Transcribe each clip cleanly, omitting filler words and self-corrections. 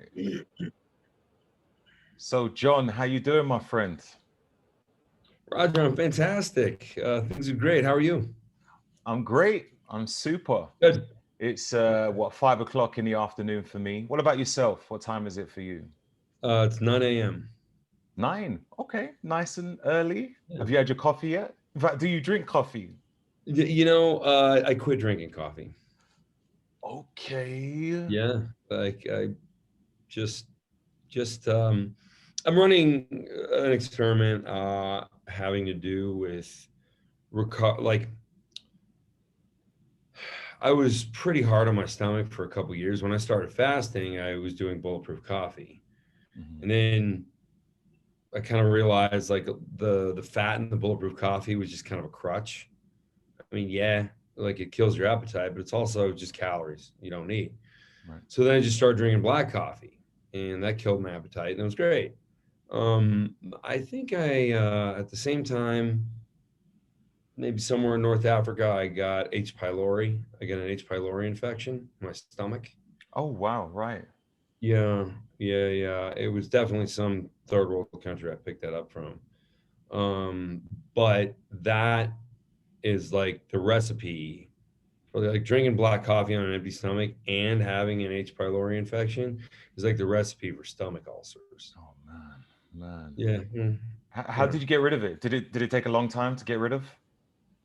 right. So, John, how you doing, my friend? Roger, I'm fantastic. Things are great. How are you? I'm great. I'm super. Good. It's what, 5 o'clock in the afternoon for me. What about yourself? What time is it for you? It's 9 a.m. 9. Okay, nice and early. Yeah. Have you had your coffee yet? In fact, do you drink coffee? I quit drinking coffee. Okay. Yeah, like I just, just, I'm running an experiment having to do with like I was pretty hard on my stomach for a couple years. When I started fasting, I was doing bulletproof coffee, Mhm. and then I kind of realized like the fat in the bulletproof coffee was just kind of a crutch. I mean, yeah, like it kills your appetite, but it's also just calories you don't need. Right. So then I just started drinking black coffee, and that killed my appetite, and it was great. I think I at the same time, maybe somewhere in North Africa, I got H. pylori. I got an H. pylori infection in my stomach. Oh, wow. Right. Yeah, yeah. It was definitely some third world country I picked that up from. But that is like the recipe for like drinking black coffee on an empty stomach and having an H. pylori infection is like the recipe for stomach ulcers. Oh, man. Man. Yeah, How yeah. did you get rid of it? Did it take a long time to get rid of?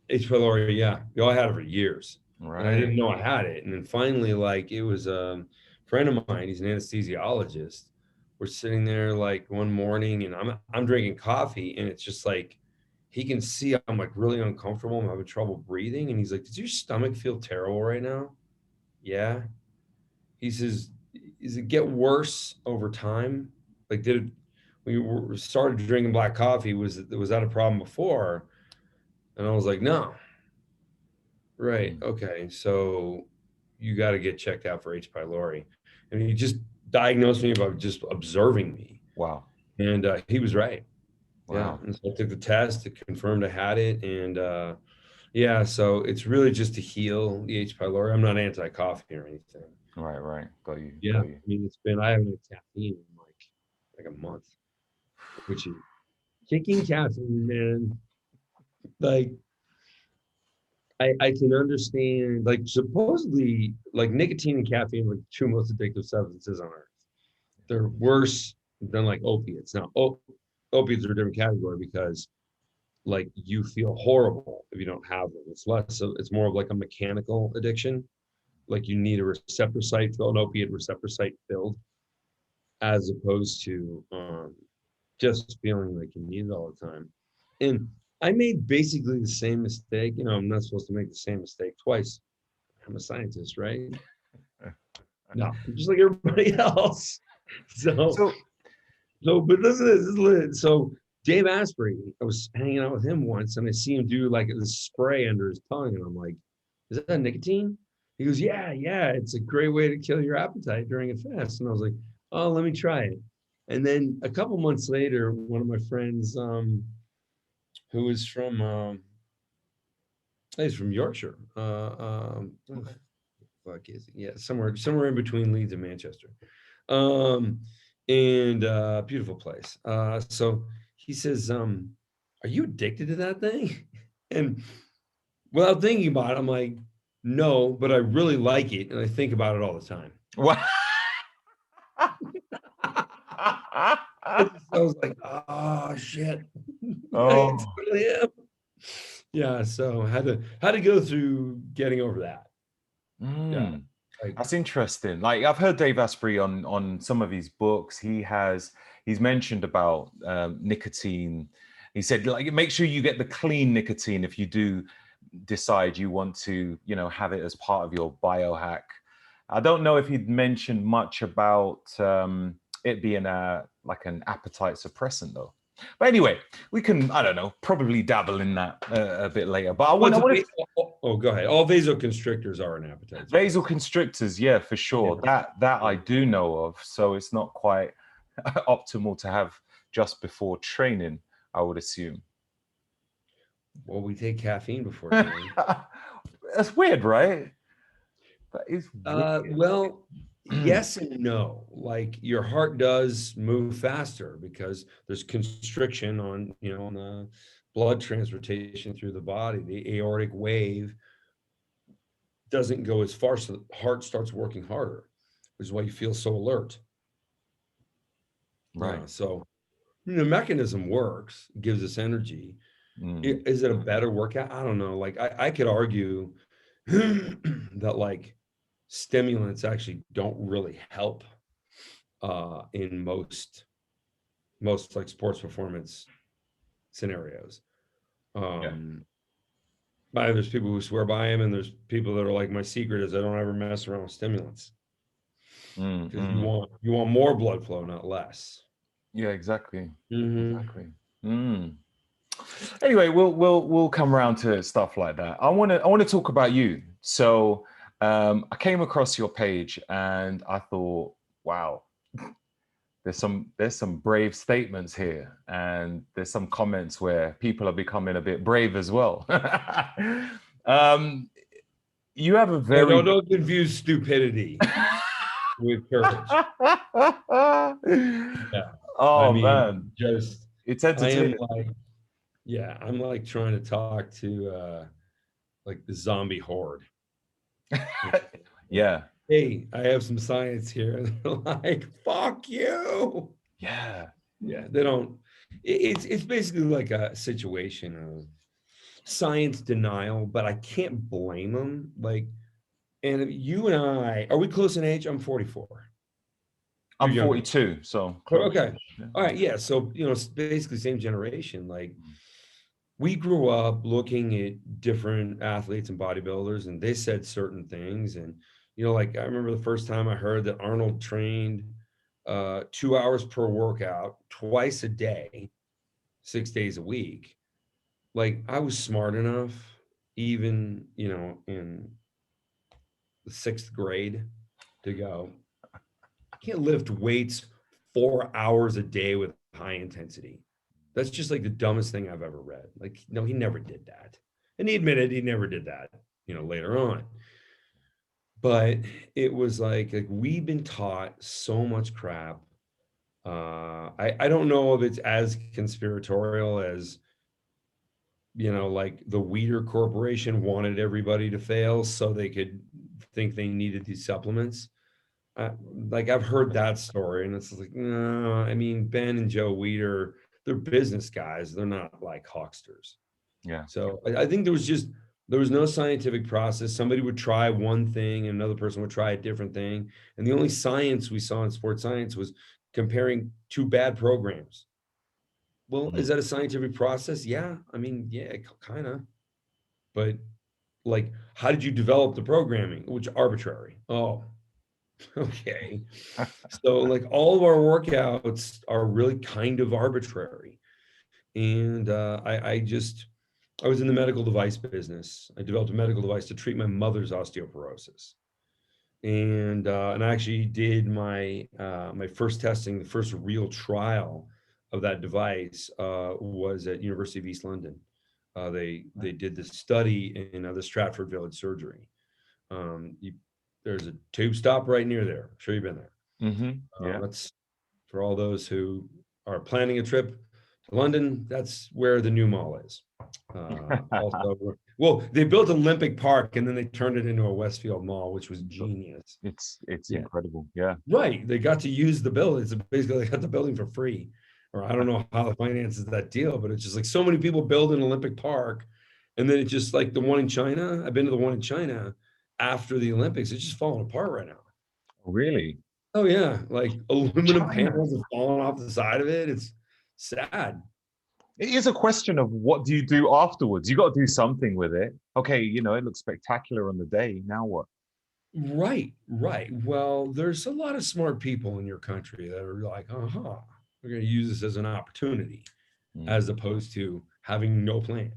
H. pylori, yeah. I had it for years, and I didn't Right. know I had it. And then finally, like it was a friend of mine. He's an anesthesiologist. We're sitting there like one morning, and I'm drinking coffee, and it's just like he can see I'm like really uncomfortable. I'm having trouble breathing, and he's like, "Does your stomach feel terrible right now?" Yeah. He says, "Does it get worse over time? Like, did it when started drinking black coffee? Was that a problem before?" And I was like, "No." Right. Mm. Okay. So you got to get checked out for H. pylori. And he just diagnosed me by just observing me. Wow. And he was right. Yeah. Wow. And so I took the test. It confirmed I had it. And yeah, so it's really just to heal the H. pylori. I'm not anti coffee or anything. Right. Right. Got you. Yeah. Got I you. mean, I haven't had caffeine in like a month, which is kicking caffeine, man. Like, I can understand, like, supposedly, like, nicotine and caffeine are the two most addictive substances on earth. They're worse than like opiates. Now, opiates are a different category because like you feel horrible if you don't have them. It's more of like a mechanical addiction. Like you need a receptor site filled, an opiate receptor site filled, as opposed to just feeling like you need it all the time. And I made basically the same mistake. I'm not supposed to make the same mistake twice. I'm a scientist, right? No, I'm just like everybody else. So So, but this is lit. So Dave Asprey, I was hanging out with him once, and I see him do like this spray under his tongue, and I'm like, "Is that nicotine?" He goes, "Yeah. It's a great way to kill your appetite during a fast." And I was like, "Oh, let me try it." And then a couple months later, one of my friends, who is from, he's from Yorkshire. Fuck is he? Yeah, somewhere in between Leeds and Manchester. Um, and beautiful place. So he says, "Are you addicted to that thing?" And without thinking about it, I'm like, "No, but I really like it, and I think about it all the time." wow. I was like, "Oh shit, I Oh, totally am." Yeah, so had to go through getting over that. Yeah, mm, like that's interesting. Like I've heard Dave Asprey on some of his books. He's mentioned about nicotine. He said like make sure you get the clean nicotine if you do decide you want to, have it as part of your biohack. I don't know if he'd mentioned much about it being like an appetite suppressant though. But anyway, we can, I don't know, probably dabble in that a bit later. But I want, what's I a want to oh, go ahead. All vasoconstrictors are an appetite suppressant. vasoconstrictors, yeah, for Yeah. sure. That I Yeah. do know of. So it's not quite optimal to have just before training, I would assume. Well, we take caffeine before training. That's weird, right? That is weird. Well, Yes and no. Like your heart does move faster because there's constriction on, on the blood transportation through the body. The aortic wave doesn't go as far, so the heart starts working harder, which is why you feel so alert. Right. So the mechanism works, gives us energy. Mm. Is it a better workout? I don't know. Like I could argue that like stimulants actually don't really help in most like sports performance scenarios. Yeah. But there's people who swear by them, and there's people that are like, my secret is I don't ever mess around with stimulants because you want more blood flow, not less. Yeah, exactly. Mm-hmm. Exactly. Anyway, we'll come around to stuff like that. I want to talk about you. So I came across your page and I thought, wow, there's some brave statements here, and there's some comments where people are becoming a bit brave as well. You have a Yeah, very don't confuse stupidity with courage. Yeah. I oh mean, man, just it's I am entertaining. like, yeah, I'm like trying to talk to like the zombie horde. Yeah, Hey, I have some science here. And they're like, fuck you. yeah. Yeah, they don't. It's basically like a situation of science denial, but I can't blame them. Like, and you and I, are we close in age? I'm 44. You're I'm younger. 42, so Oh, close. okay. Yeah. All right. Yeah. So, it's basically same generation. Like, we grew up looking at different athletes and bodybuilders, and they said certain things. And, like I remember the first time I heard that Arnold trained 2 hours per workout twice a day, 6 days a week. Like I was smart enough, even, in the sixth grade to go, I can't lift weights 4 hours a day with high intensity. That's just like the dumbest thing I've ever read. Like, no, he never did that. And he admitted he never did that, later on. But it was like we've been taught so much crap. I don't know if it's as conspiratorial as, like the Weeder Corporation wanted everybody to fail so they could think they needed these supplements. Like I've heard that story, and it's like, no, I mean, Ben and Joe Weeder, they're business guys. They're not like hucksters. Yeah. So I think there was no scientific process. Somebody would try one thing and another person would try a different thing. And the only science we saw in sports science was comparing two bad programs. Well, is Mm. that a scientific process? Yeah. I mean, yeah, kind of. But like, how did you develop the programming? Which arbitrary. Oh, okay. So like all of our workouts are really kind of arbitrary. And I was in the medical device business. I developed a medical device to treat my mother's osteoporosis. And I actually did my first testing, the first real trial of that device was at University of East London. They did this study in the Stratford Village surgery. There's a tube stop right near there. I'm sure you've been there. Yeah. That's for all those who are planning a trip to London. That's where the new mall is. Also, well, they built Olympic Park and then they turned it into a Westfield Mall, which was genius. It's Yeah, incredible. Yeah. right. They got to use the building. It's basically they got the building for free. Or I don't know how the finances that deal, but it's just like so many people build an Olympic Park, and then it's just like the one in China. I've been to the one in China after the Olympics. It's just falling apart right now. Really? Oh yeah, like aluminum China. panels have fallen off the side of it. It's sad. It is a question of what do you do afterwards? You got to do something with it. Okay, it looks spectacular on the day. Now what? Right, right. Well, there's a lot of smart people in your country that are like, we're going to use this as an opportunity, Mm. as opposed to having no plan.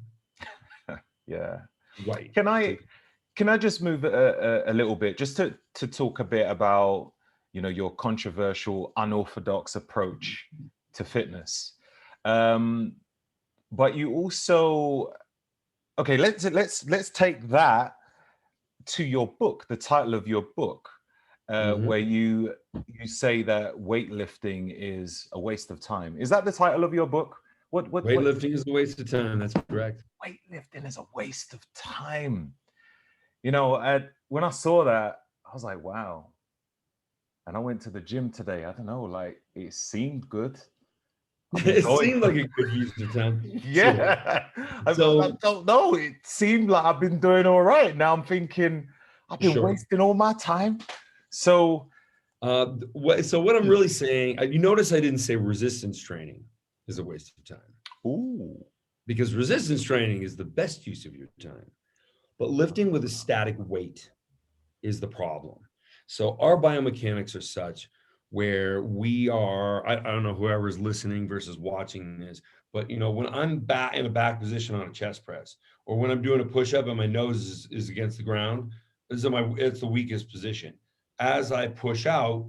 Yeah. Right. Can So, I just move a little bit just to talk a bit about your controversial unorthodox approach to fitness, but you also okay. Let's take that to your book, the title of your book. where you say that weightlifting is a waste of time. Is that the title of your book? What Weightlifting is a waste of time. That's correct. Weightlifting is a waste of time. You know, when I saw that, I was like, wow. And I went to the gym today. I don't know, like it seemed good. I've been It going. seemed like a good use of time. Yeah. I So don't know. It seemed like I've been doing all right. Now I'm thinking I've been sure. wasting all my time. So What I'm really saying, you notice I didn't say resistance training is a waste of time. ooh. Because resistance training is the best use of your time. But lifting with a static weight is the problem. So our biomechanics are such where we are, I don't know whoever's listening versus watching this, but when I'm back in a back position on a chest press, or when I'm doing a push-up and my nose is against the ground, it's the weakest position. As I push out,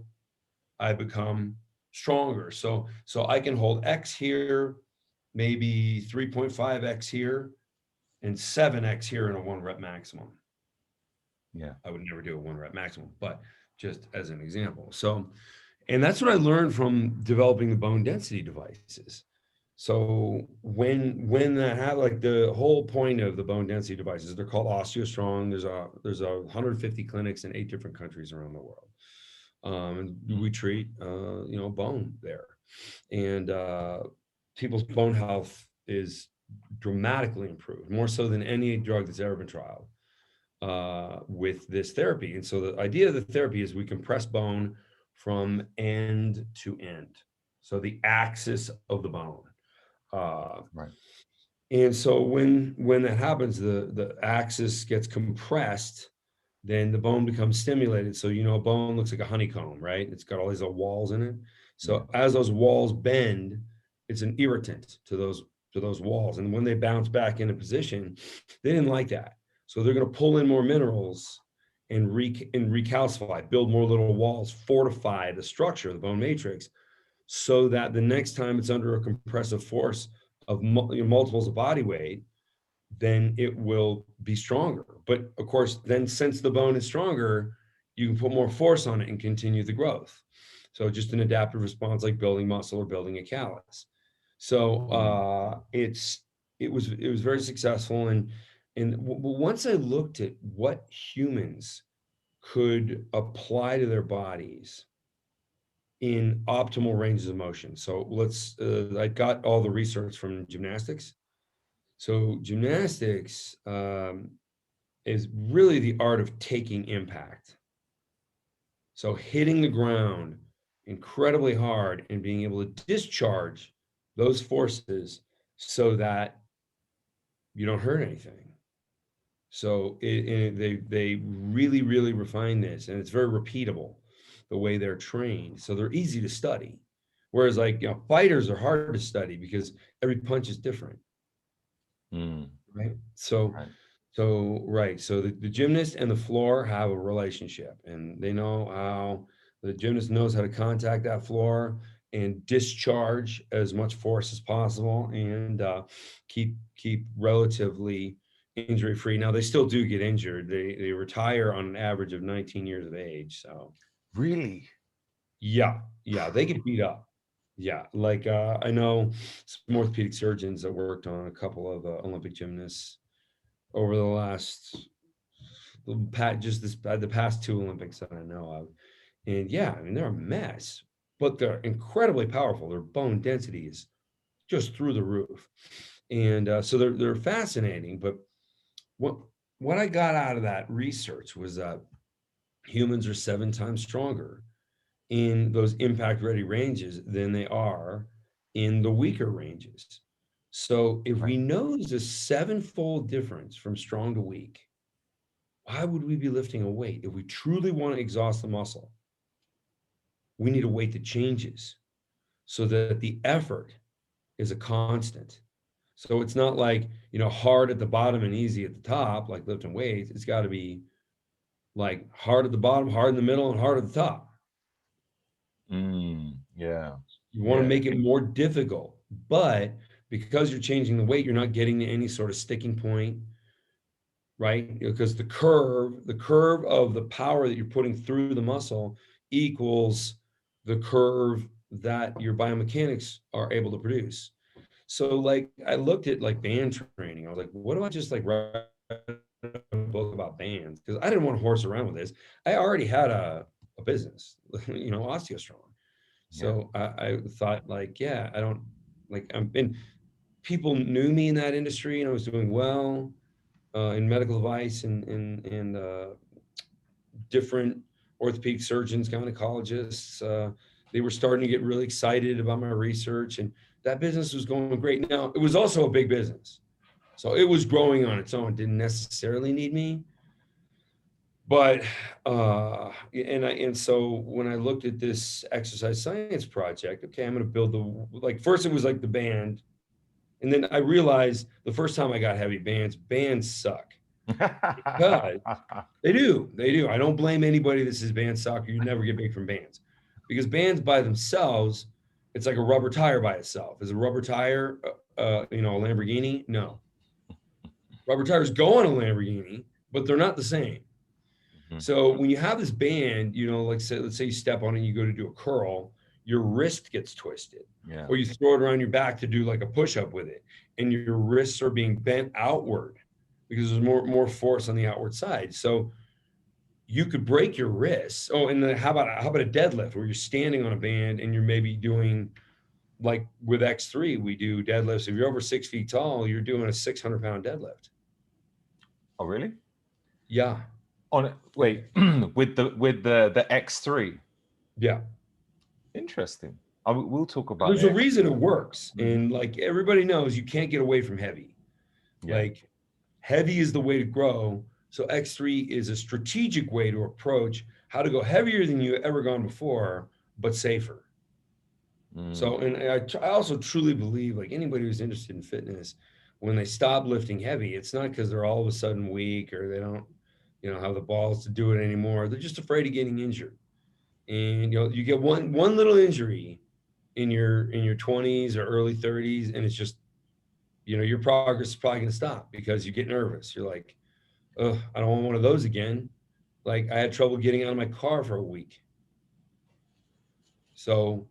I become stronger. So I can hold X here, maybe 3.5X here, and 7X here in a 1 rep maximum. Yeah. I would never do a 1 rep maximum, but just as an example. So, and that's what I learned from developing the bone density devices. So when that happened, like the whole point of the bone density devices, they're called OsteoStrong. There's 150 clinics in 8 different countries around the world. And we treat bone there, and people's bone health is dramatically improved, more so than any drug that's ever been trialed with this therapy. And so the idea of the therapy is we compress bone from end to end, so the axis of the bone. Right. And so when that happens, the axis gets compressed, then the bone becomes stimulated. So a bone looks like a honeycomb, right? It's got all these little walls in it. So as those walls bend, it's an irritant to those walls. And when they bounce back into position, they didn't like that. So they're going to pull in more minerals and recalcify, build more little walls, fortify the structure of the bone matrix, so that the next time it's under a compressive force of multiples of body weight, then it will be stronger. But of course, then since the bone is stronger, you can put more force on it and continue the growth. So just an adaptive response, like building muscle or building a callus. So it was very successful. And once I looked at what humans could apply to their bodies in optimal ranges of motion. So I got all the research from gymnastics. So gymnastics is really the art of taking impact. So hitting the ground incredibly hard and being able to discharge those forces so that you don't hurt anything. So they really, really refine this, and it's very repeatable the way they're trained. So they're easy to study. Whereas fighters are hard to study because every punch is different. Right. So the gymnast and the floor have a relationship, and they know how the gymnast knows how to contact that floor and discharge as much force as possible, and keep relatively injury free. Now they still do get injured. They retire on an average of 19 years of age. So Really? yeah, they get beat up. Yeah, like I know some orthopedic surgeons that worked on a couple of Olympic gymnasts over the past 2 Olympics that I know of. And yeah, I mean, they're a mess, but they're incredibly powerful. Their bone density is just through the roof. And so they're fascinating. But what I got out of that research was that humans are 7 times stronger in those impact ready ranges than they are in the weaker ranges. So if we know there's a 7-fold difference from strong to weak, why would we be lifting a weight? If we truly want to exhaust the muscle, we need a weight that changes so that the effort is a constant. So it's not like, hard at the bottom and easy at the top, like lifting weights. It's got to be like hard at the bottom, hard in the middle, and hard at the top. Yeah. You want to make it more difficult, but because you're changing the weight, you're not getting to any sort of sticking point. right? Because the curve of the power that you're putting through the muscle equals the curve that your biomechanics are able to produce. So like I looked at like band training. I was like, what do I just like write a book about bands? Because I didn't want to horse around with this. I already had a business, OsteoStrong. Yeah. So I thought like, yeah, I don't like I'm been people knew me in that industry and I was doing well in medical device and different orthopedic surgeons, gynecologists. They were starting to get really excited about my research, and that business was going great. Now, it was also a big business, so it was growing on its own. It didn't necessarily need me, but and so when I looked at this exercise science project, okay, I'm going to build the first it was like the band, and then I realized the first time I got heavy bands suck. Because they do. I don't blame anybody that says bands suck. You never get big from bands, because bands by themselves, it's like a rubber tire by itself. Is a rubber tire, a Lamborghini? No. Rubber tires go on a Lamborghini, but they're not the same. Mhm. So when you have this band, let's say you step on it and you go to do a curl, your wrist gets twisted, Yeah. or you throw it around your back to do like a push up with it, and your wrists are being bent outward because there's more force on the outward side. So you could break your wrists. Oh, and then how about a deadlift where you're standing on a band and you're maybe doing like with X3, we do deadlifts. If you're over 6 feet tall, you're doing a 600-pound deadlift. Oh, really? Yeah. On wait, with the X3. Yeah. Interesting. We'll talk about There's a the X. reason it works. Mhm. And like everybody knows, you can't get away from heavy. Yeah. Like heavy is the way to grow. So X3 is a strategic way to approach how to go heavier than you've ever gone before, but safer. Mm. So, and I also truly believe like anybody who's interested in fitness, when they stop lifting heavy, it's not because they're all of a sudden weak or they don't, have the balls to do it anymore. They're just afraid of getting injured. And you get one little injury in your 20s or early 30s, and it's just, your progress is probably going to stop because you get nervous. You're like, oh, I don't want one of those again. Like I had trouble getting out of my car for a week. So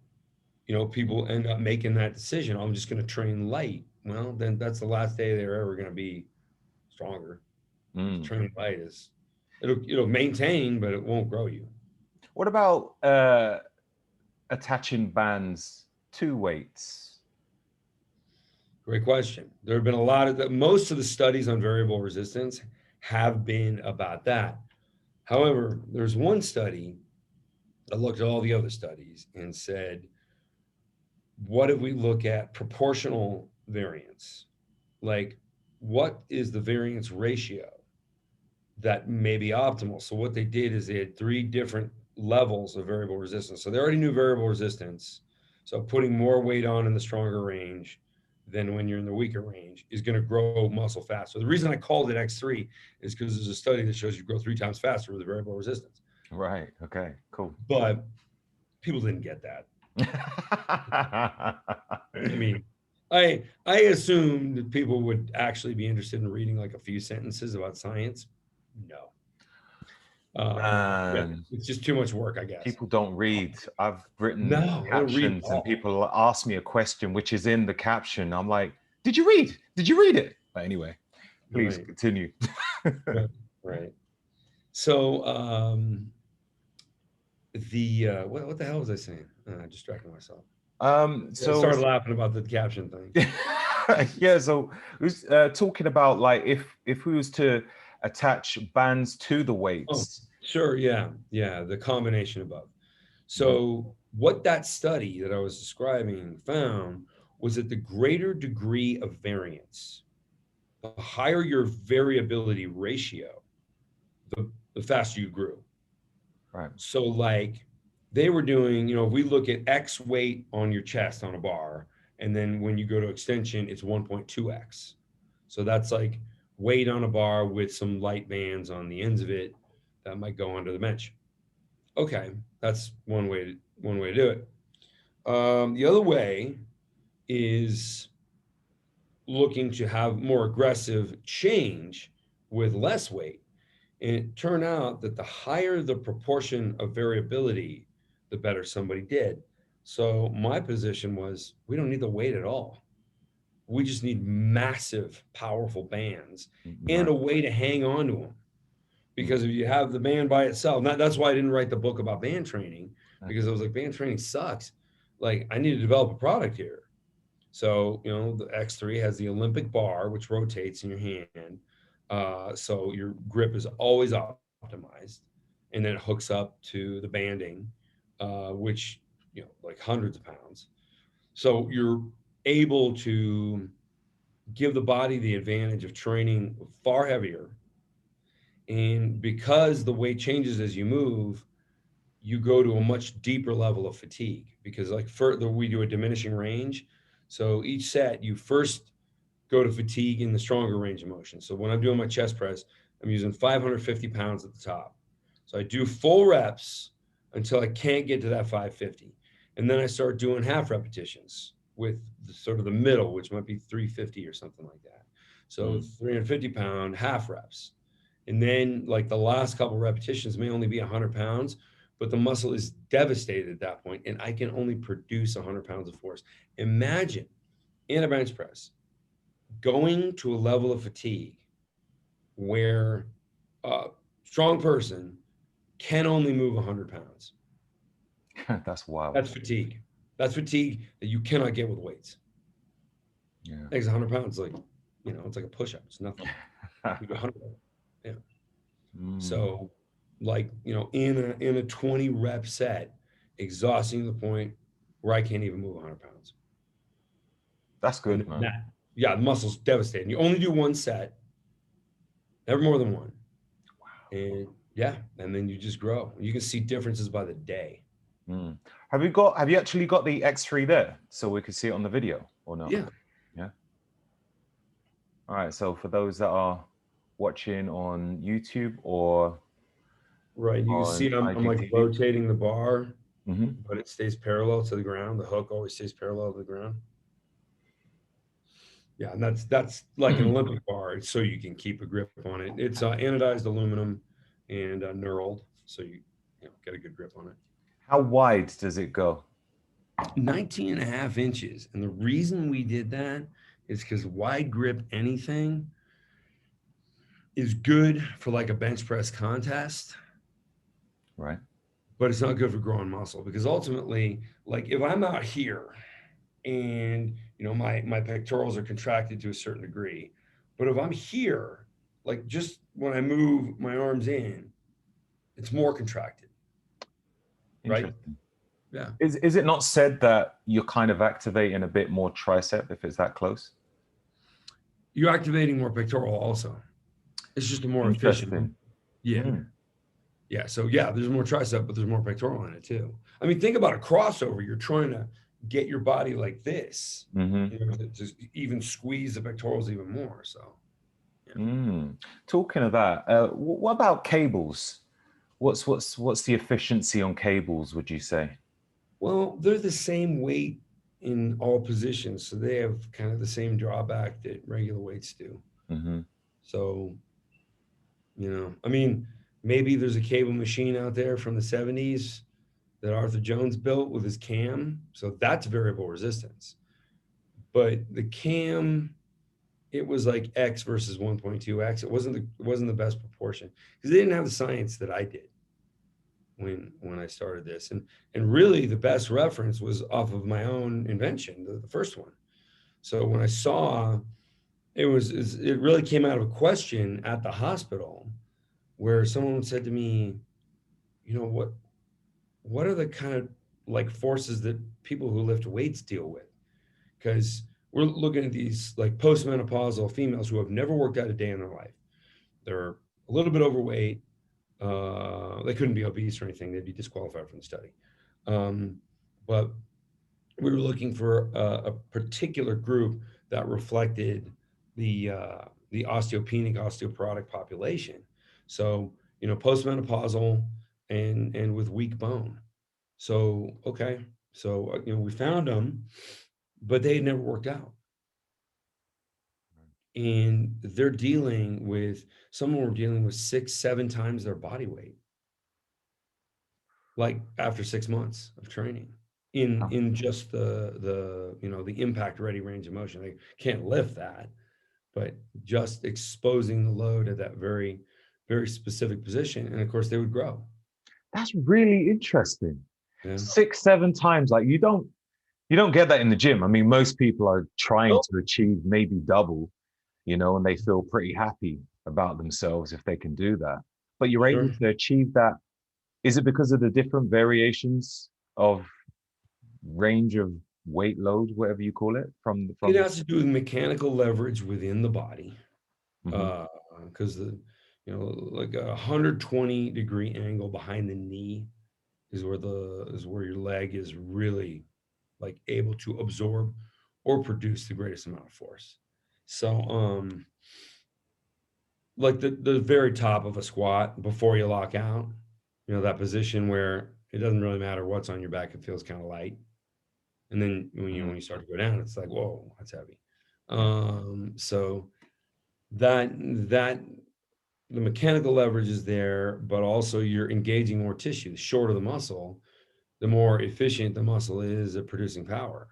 people end up making that decision. I'm just going to train light. Well, then that's the last day they're ever going to be stronger. Mm. Training light it'll maintain, but it won't grow you. What about attaching bands to weights? Great question. There have been most of the studies on variable resistance have been about that. However, there's one study that looked at all the other studies and said, what if we look at proportional variance? Like, what is the variance ratio that may be optimal? So what they did is they had 3 different levels of variable resistance. So they already knew variable resistance. So putting more weight on in the stronger range than when you're in the weaker range is going to grow muscle fast. So the reason I called it X3 is because there's a study that shows you grow 3 times faster with a variable resistance. Right. Okay. Cool. But people didn't get that. I mean, I assumed that people would actually be interested in reading like a few sentences about science. No. Yeah, Man, it's just too much work, I guess. people don't read. I've written No, I don't read at captions and all. people ask me a question which is in the caption. I'm like, did you read? Did you read it? But anyway, please Right, continue. right. So, what the hell was I saying? I distracted myself. I So started laughing about the caption thing. yeah, so it was talking about like if we was to attach bands to the Oh, weights. sure, yeah, the combination of both. Mhm. So, what that study that I was describing found was that the greater degree of variance, the higher your variability ratio, the faster you grew. Right. So, like, they were doing, if we look at X weight on your chest on a bar, and then when you go to extension, it's 1.2X. So that's like weight on a bar with some light bands on the ends of it that might go under the bench. Okay, that's one way to do it. The other way is looking to have more aggressive change with less weight. And it turned out that the higher the proportion of variability, the better somebody did. So my position was we don't need the weight at all. We just need massive, powerful bands and Right. a way to hang on to them. Mm. Because if you have the band by itself, that's why I didn't write the book about band training, because I Okay. was like, band training sucks. Like, I need to develop a product here. So, the X3 has the Olympic bar, which rotates in your hand. So your grip is always optimized. And then it hooks up to the banding, which, like hundreds of pounds. So you're able to give the body the advantage of training far heavier. And because the weight changes as you move, you go to a much deeper level of fatigue, because like further we do a diminishing range. So each set you first go to fatigue in the stronger range of motion. So when I'm doing my chest press, I'm using 550 pounds at the top. So I do full reps until I can't get to that 550. And then I start doing half repetitions with sort of the middle, which might be 350 or something like that. So Mm. 350-pound half reps. And then like the last couple repetitions may only be 100 pounds, but the muscle is devastated at that point, and I can only produce 100 pounds of force. Imagine in a bench press going to a level of fatigue where a strong person can only move 100 pounds. That's wild. That's fatigue. That's fatigue that you cannot get with weights. Yeah. Makes 100 pounds like, it's like a push up. It's nothing. You do 100. Yeah. Mm. So, like, in a 20 rep set, exhausting to the point where I can't even move 100 pounds. That's And good, then man. yeah, the muscle's devastating. You only do one set, never more than one. And yeah, and then you just grow. You can see differences by the day. Mm. Have you actually got the X3 there so we can see it on the video or no? Yeah. Yeah. All right. So for those that are watching on YouTube or Right. You can see on I'm like IGTV. rotating the bar, Hmm. but it stays parallel to the ground. The hook always stays parallel to the ground. Yeah, and that's like an Olympic bar. It's so you can keep a grip on it. It's anodized aluminum and knurled, so you get a good grip on it. How wide does it go? 19 and a half inches. And the reason we did that is because wide grip anything is good for like a bench press contest, Right. but it's not good for growing muscle, because ultimately, like if I'm out here and my pectorals are contracted to a certain degree, but if I'm here, like just when I move my arms in, it's more contracted, right? Interesting. Yeah. Is it not said that you're kind of activating a bit more tricep if it's that close? You're activating more pectoral also. It's just a more efficient. Interesting. Yeah. Mm. Yeah. So yeah, there's more tricep, but there's more pectoral in it too. I mean, think about a crossover. You're trying to get your body like this, Hmm. to just even squeeze the pectorals even more. So yeah. Mm. Talking of that, what about cables? What's the efficiency on cables, would you say? Well, they're the same weight in all positions, so they have kind of the same drawback that regular weights do. Hmm. So, I mean, maybe there's a cable machine out there from the 70s that Arthur Jones built with his cam. So that's variable resistance. But the cam, it was like X versus 1.2X. It wasn't the best proportion, because they didn't have the science that I did when I started this. And really the best reference was off of my own invention, the first one. So when I saw it really came out of a question at the hospital where someone said to me, what are the kind of like forces that people who lift weights deal with? Because we're looking at these like postmenopausal females who have never worked out a day in their life. They're a little bit overweight. They couldn't be obese or anything. They'd be disqualified from the study. Um, but we were looking for a particular group that reflected the osteopenic, osteoporotic population. So, postmenopausal and with weak bone. So, okay. So, we found them, but they had never worked out. and they're dealing with, some were dealing with 6-7 times their body weight, like after 6 months of training in just the impact ready range of motion. They can't lift that, but just exposing the load at that very, very specific position. And of course they would grow. That's really interesting. Yeah. 6, 7 times, like you don't get that in the gym. I mean, most people are trying to achieve maybe double, and they feel pretty happy about themselves if they can do that. But you're able Sure. to achieve that. Is it because of the different variations of range of weight load, whatever you call it, It from? has to do with mechanical leverage within the body. Mhm. Because like a 120-degree angle behind the knee is where your leg is really like able to absorb or produce the greatest amount of force. So like the very top of a squat before you lock out, that position where it doesn't really matter what's on your back, it feels kind of light. And then when you start to go down, it's like, whoa, that's heavy. Yeah. So that the mechanical leverage is there, but also you're engaging more tissue. The shorter the muscle, the more efficient the muscle is at producing power.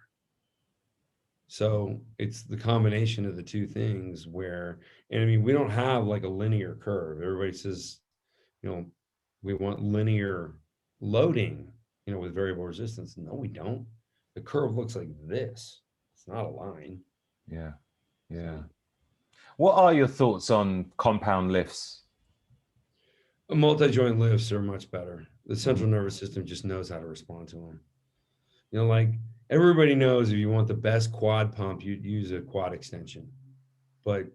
So it's the combination of the two things and I mean, we don't have like a linear curve. Everybody says, you know, we want linear loading, with variable resistance. No, we don't. The curve looks like this. It's not a line. Yeah. Yeah. So What are your thoughts on compound lifts? multi-joint lifts are much better. The central Mhm. nervous system just knows how to respond to them. Like everybody knows if you want the best quad pump, you'd use a quad extension. But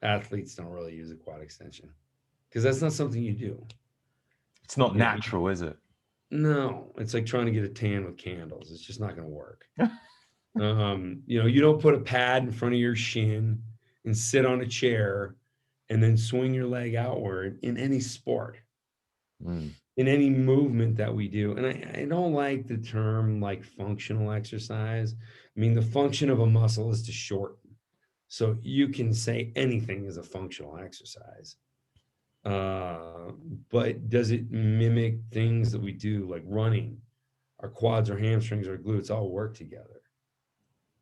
athletes don't really use a quad extension because that's not something you do. It's not You know, natural, is it? no, it's like trying to get a tan with candles. It's just not going to work. You don't put a pad in front of your shin and sit on a chair and then swing your leg outward in any sport, Mm. in any movement that we do. And I don't like the term like functional exercise. I mean, the function of a muscle is to shorten. So you can say anything is a functional exercise. Uh, but does it mimic things that we do like running? Our quads, our hamstrings, our glutes all work together.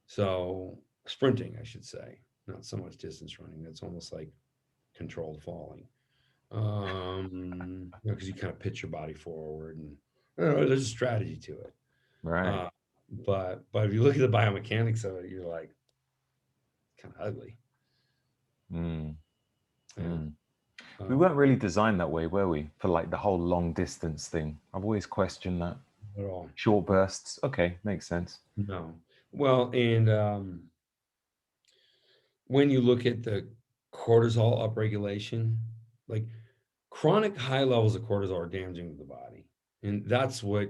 So sprinting, I should say, not so much distance running. That's almost like controlled falling. Because you kind of pitch your body forward, and there's a strategy to it. Right. Uh, but if you look at the biomechanics of it, you're like kind of ugly. Mm. Yeah. Mm. We weren't really designed that way, were we? For like the whole long distance thing. I've always questioned that. At all. Short bursts. Okay, makes sense. No. Well, and when you look at the cortisol upregulation, like chronic high levels of cortisol are damaging to the body. And that's what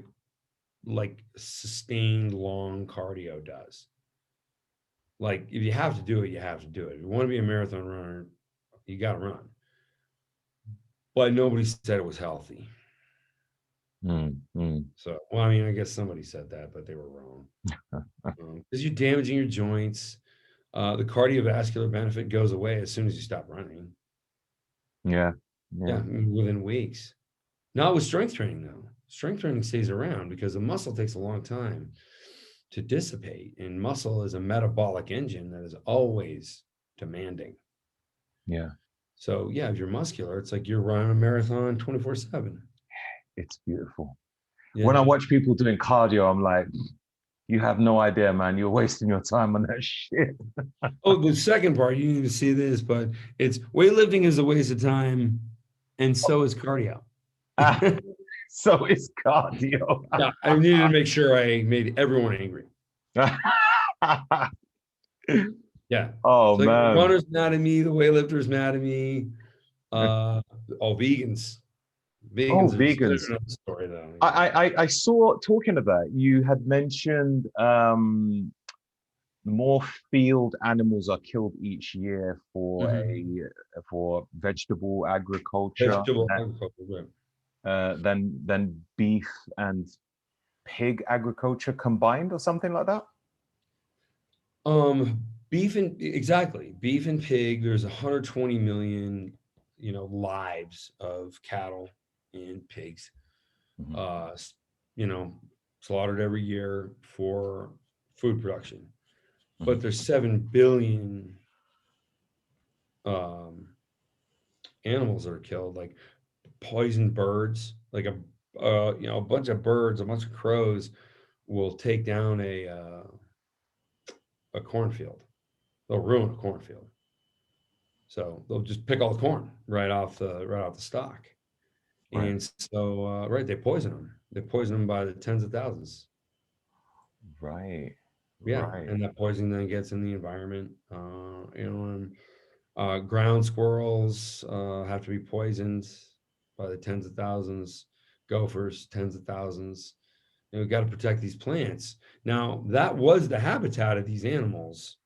like sustained long cardio does. Like if you have to do it, you have to do it. If you want to be a marathon runner, you got to run. But nobody said it was healthy. Mm. Mm. So, well, I mean, I guess somebody said that, but they were wrong. Because you're damaging your joints. The cardiovascular benefit goes away as soon as you stop running. Yeah. Yeah, Yeah. within weeks. Not with strength training, though. Strength training stays around because the muscle takes a long time to dissipate. And muscle is a metabolic engine that is always demanding. Yeah. So, yeah, if you're muscular, it's like you're running a marathon 24/7. It's beautiful. When Yeah. I watch people doing cardio, I'm like, you have no idea, man. You're wasting your time on that shit. Oh, the second part, you need to see this, but it's weightlifting is a waste of time, and so is cardio. So it's cardio. Yeah, I needed to make sure I made everyone angry. Yeah. Oh It's like the man. runner's mad at me, the weightlifter's mad at me. Vegans. Oh, Vegans are vegans. another story though. I saw, talking about, you had mentioned more field animals are killed each year for vegetable agriculture Vegetable agriculture, right. than beef and pig agriculture combined or something like that. Um, beef and pig. There's 120 million, lives of cattle and pigs, slaughtered every year for food production. But there's 7 billion animals that are killed, like poisoned birds, like a bunch of birds, a bunch of crows will take down a cornfield. They'll ruin a cornfield. So they'll just pick all the corn right off the stalk. Right. And so they poison them. They poison them by the tens of thousands. Right. Yeah, Right. and that poison then gets in the environment. Ground squirrels have to be poisoned by the tens of thousands. Gophers, tens of thousands. We've got to protect these plants. Now, that was the habitat of these animals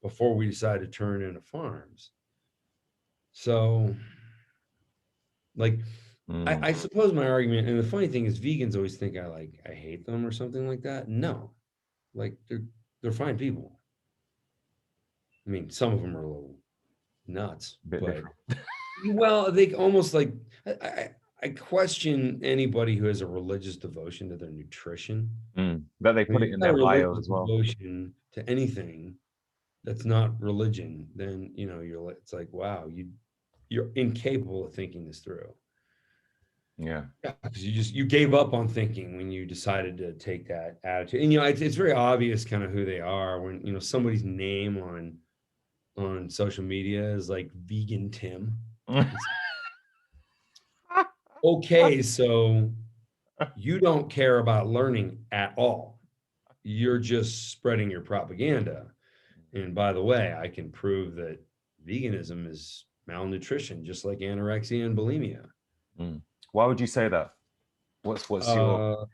before we decided to turn into farms. So, like, I suppose my argument, and the funny thing is, vegans always think I hate them or something like that. No, like they're fine people. I mean, some of them are a little nuts, Bit but different. well, they almost like I question anybody who has a religious devotion to their nutrition. That they I mean, put if it in you got their a bio religious as well. devotion to anything that's not religion, then it's like, wow, you're incapable of thinking this through. Yeah. Yeah, because you gave up on thinking when you decided to take that attitude. And it's very obvious kind of who they are when somebody's name on social media is like Vegan Tim. Okay, so you don't care about learning at all. You're just spreading your propaganda. And by the way, I can prove that veganism is malnutrition, just like anorexia and bulimia. Why would you say that? What's your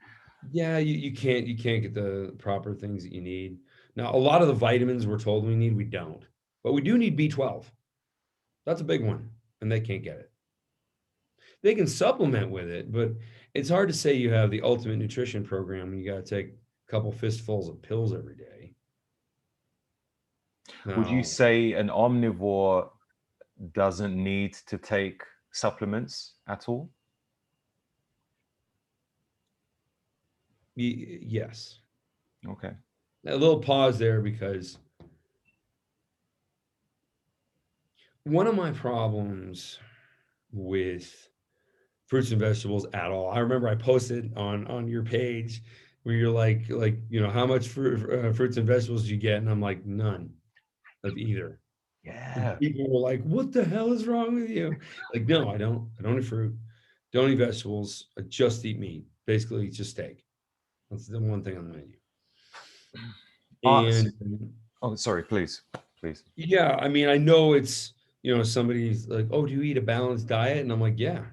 Yeah, you can't get the proper things that you need. Now, a lot of the vitamins we're told we need, we don't. But we do need B12. That's a big one, and they can't get it. They can supplement with it, but it's hard to say you have the ultimate nutrition program when you got to take a couple fistfuls of pills every day. Would you Now, say an omnivore doesn't need to take supplements at all? yes. Okay. A little pause there because one of my problems with fruits and vegetables at all, I remember I posted on your page where you're like how much fruits and vegetables do you get, and I'm like, none of either. And Yeah. people were like, what the hell is wrong with you? Like, no, I don't eat fruit, don't eat vegetables, I just eat meat, basically just steak. That's the one thing on the menu. So- And oh, sorry, please. yeah, I mean, I know it's, somebody's like, oh, do you eat a balanced diet? And I'm like, yeah,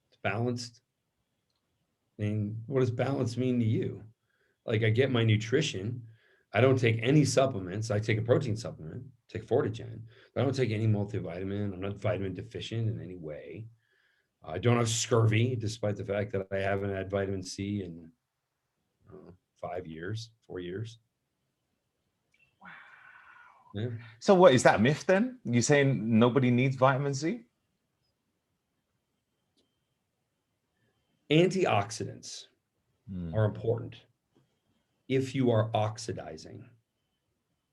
it's balanced. I mean, what does balance mean to you? Like, I get my nutrition. I don't take any supplements. I take a protein supplement, take Fortigen, but I don't take any multivitamin. I'm not vitamin deficient in any way. I don't have scurvy, despite the fact that I haven't had vitamin C in 4 years. Yeah. So what is that myth then? You saying nobody needs vitamin C? Antioxidants are important if you are oxidizing.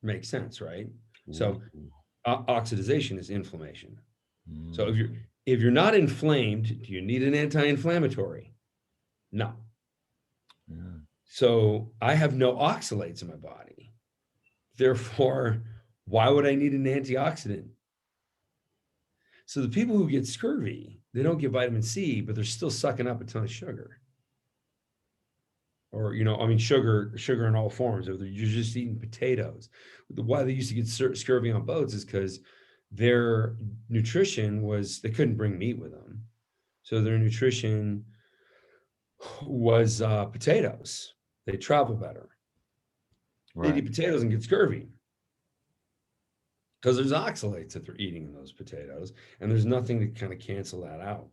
Makes sense, right? So oxidization is inflammation. So if you're not inflamed, do you need an anti-inflammatory? No. So I have no oxalates in my body. Therefore, why would I need an antioxidant? So the people who get scurvy, they don't get vitamin C, but they're still sucking up a ton of sugar. Or, sugar in all forms. Or you're just eating potatoes. Why they used to get scurvy on boats is because their nutrition was, they couldn't bring meat with them. So their nutrition was potatoes. They travel better. They eat potatoes and get scurvy because there's oxalates that they're eating in those potatoes, and there's nothing to kind of cancel that out.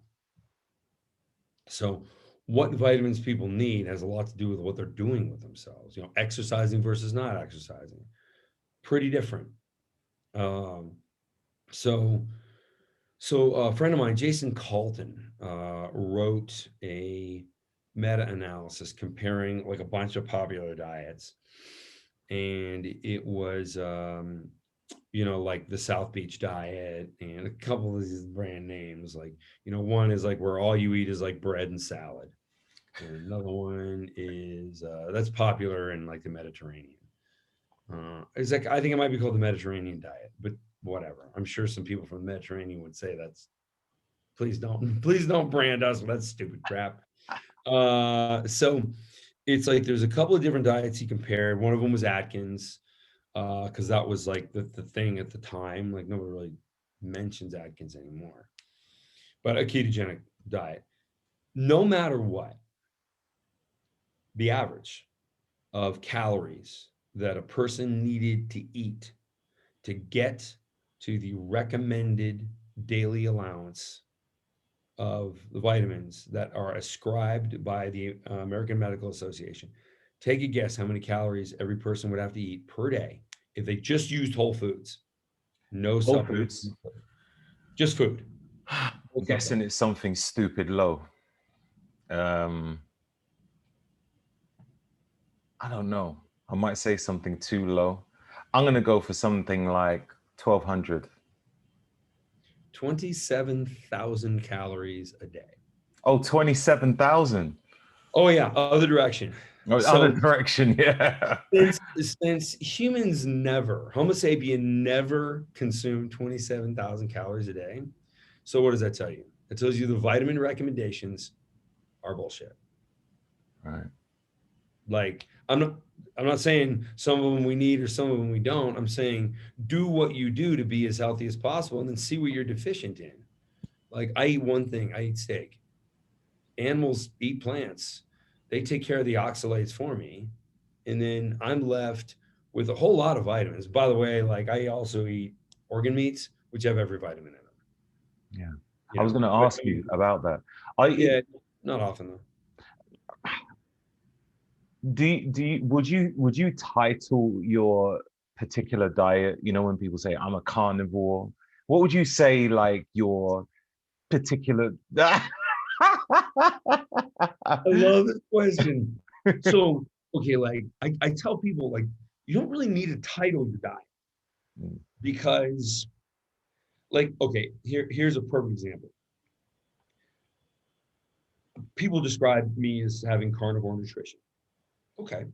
So what vitamins people need has a lot to do with what they're doing with themselves, exercising versus not exercising, pretty different. So a friend of mine, Jason Calton, wrote a meta-analysis comparing like a bunch of popular diets, and it was like the South Beach diet and a couple of these brand names. Like, one is like where all you eat is like bread and salad, and another one is that's popular in like the Mediterranean. It's like, I think it might be called the Mediterranean diet, but whatever. I'm sure some people from the Mediterranean would say that's, please don't brand us with that stupid crap. So it's like there's a couple of different diets he compared. One of them was Atkins, because that was like the thing at the time. Like nobody really mentions Atkins anymore. But a ketogenic diet, no matter what, the average of calories that a person needed to eat to get to the recommended daily allowance of the vitamins that are ascribed by the American Medical Association. Take a guess how many calories every person would have to eat per day if they just used whole foods, no Whole supplements, Foods. just food. I'm guessing it's something stupid low. I don't know. I might say something too low. I'm gonna go for something like 1200. 27,000 calories a day. Oh, 27,000. Oh yeah, other direction. Oh, other So direction, yeah. since humans never, Homo sapien never consumed 27,000 calories a day. So what does that tell you? It tells you the vitamin recommendations are bullshit. Right. Like I'm not saying some of them we need or some of them we don't. I'm saying do what you do to be as healthy as possible and then see what you're deficient in. Like I eat one thing, I eat steak. Animals eat plants. They take care of the oxalates for me. And then I'm left with a whole lot of vitamins. By the way, like I also eat organ meats, which have every vitamin in them. Yeah. You I was know, going to but ask I you mean, about that. yeah, not often though. Would you title your particular diet, when people say I'm a carnivore, what would you say like your particular I love this question. So, okay, like I tell people, like, you don't really need to title your diet because, like, okay, here's a perfect example. People describe me as having carnivore nutrition. Okay.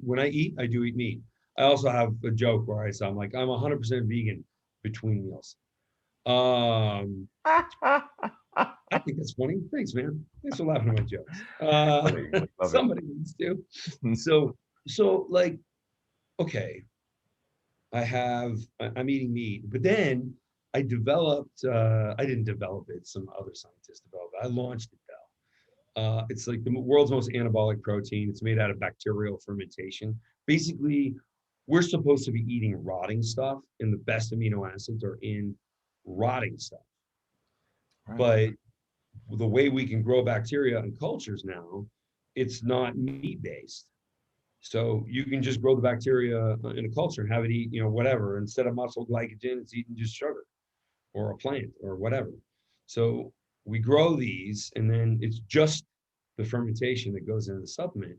When I eat, I do eat meat. I also have a joke where I say I'm like, I'm 100% vegan between meals. Um, I think that's funny. Thanks, man. Thanks for laughing at my jokes. Love it. Somebody needs to. So, like, okay, I'm eating meat, but then I developed, I didn't develop it, some other scientist developed it. I launched it though. It's like the world's most anabolic protein. It's made out of bacterial fermentation. Basically, we're supposed to be eating rotting stuff, and the best amino acids are in rotting stuff. Right. But the way we can grow bacteria in cultures now, it's not meat based. So you can just grow the bacteria in a culture and have it eat, whatever. Instead of muscle glycogen, it's eating just sugar or a plant or whatever. So we grow these, and then it's just the fermentation that goes into the supplement.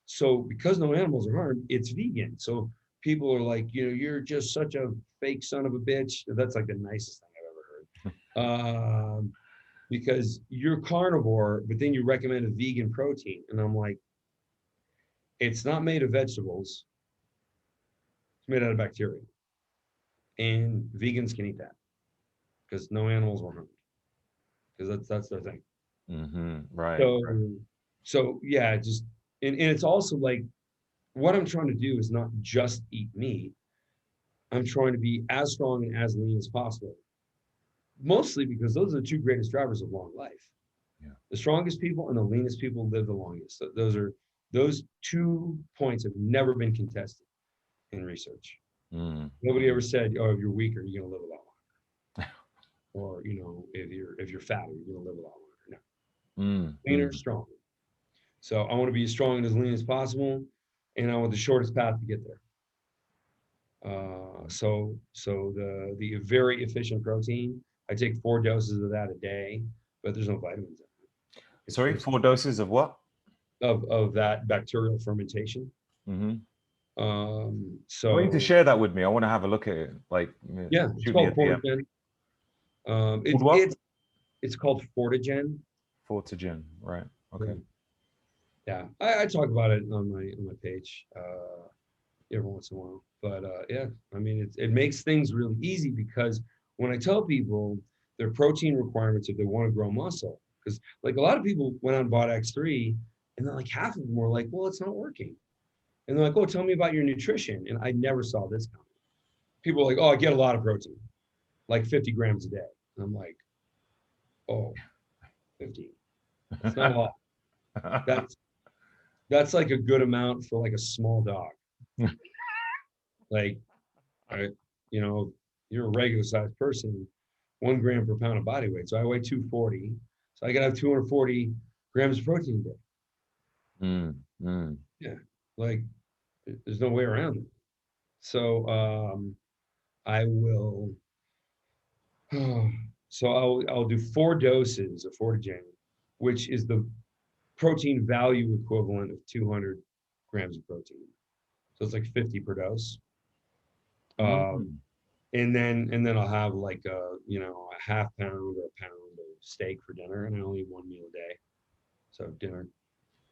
So because no animals are harmed, it's vegan. So people are like, you're just such a fake son of a bitch. That's like the nicest thing I've ever heard. Because you're carnivore, but then you recommend a vegan protein. And I'm like, it's not made of vegetables. It's made out of bacteria. And vegans can eat that because no animals were harmed. Because that's their thing. Right. So yeah, just and it's also like what I'm trying to do is not just eat meat. I'm trying to be as strong and as lean as possible. Mostly because those are the two greatest drivers of long life. Yeah. The strongest people and the leanest people live the longest. So those 2 points have never been contested in research. Nobody ever said, "Oh, if you're weaker, you're gonna live a lot longer," or if you're fatter, you're gonna live a lot longer. No, leaner, stronger. So I want to be as strong and as lean as possible, and I want the shortest path to get there. So the very efficient protein, I take 4 doses of that a day, but there's no vitamins in it. It's Sorry, just 4 doses of what? of that bacterial fermentation. Mm-hmm. I want you to So share that with me. I want to have a look at it. Like, yeah, it's shoot me a called DM. Fortigen. Called what? It's called Fortigen. Fortigen. Right. Yeah, Okay. yeah. I talk about it on my page every once in a while. But yeah, I mean, it makes things really easy because when I tell people their protein requirements if they want to grow muscle, because like a lot of people went on bought X3, and then like half of them were like, well, it's not working. And they're like, oh, tell me about your nutrition. And I never saw this coming. People are like, oh, I get a lot of protein, like 50 grams a day. And I'm like, oh, 50. That's not a lot. That's that's like a good amount for like a small dog. Like, I, you know, you're a regular sized person, 1 gram per pound of body weight. So I weigh 240. So I gotta have 240 grams of protein a day. Mm, mm. Yeah. Like there's no way around it. So I will so I'll do 4 doses of Fortigen, which is the protein value equivalent of 200 grams of protein. So it's like 50 per dose. Um, Mm. and then I'll have like a half pound or a pound of steak for dinner, and I only eat 1 meal a day. So dinner,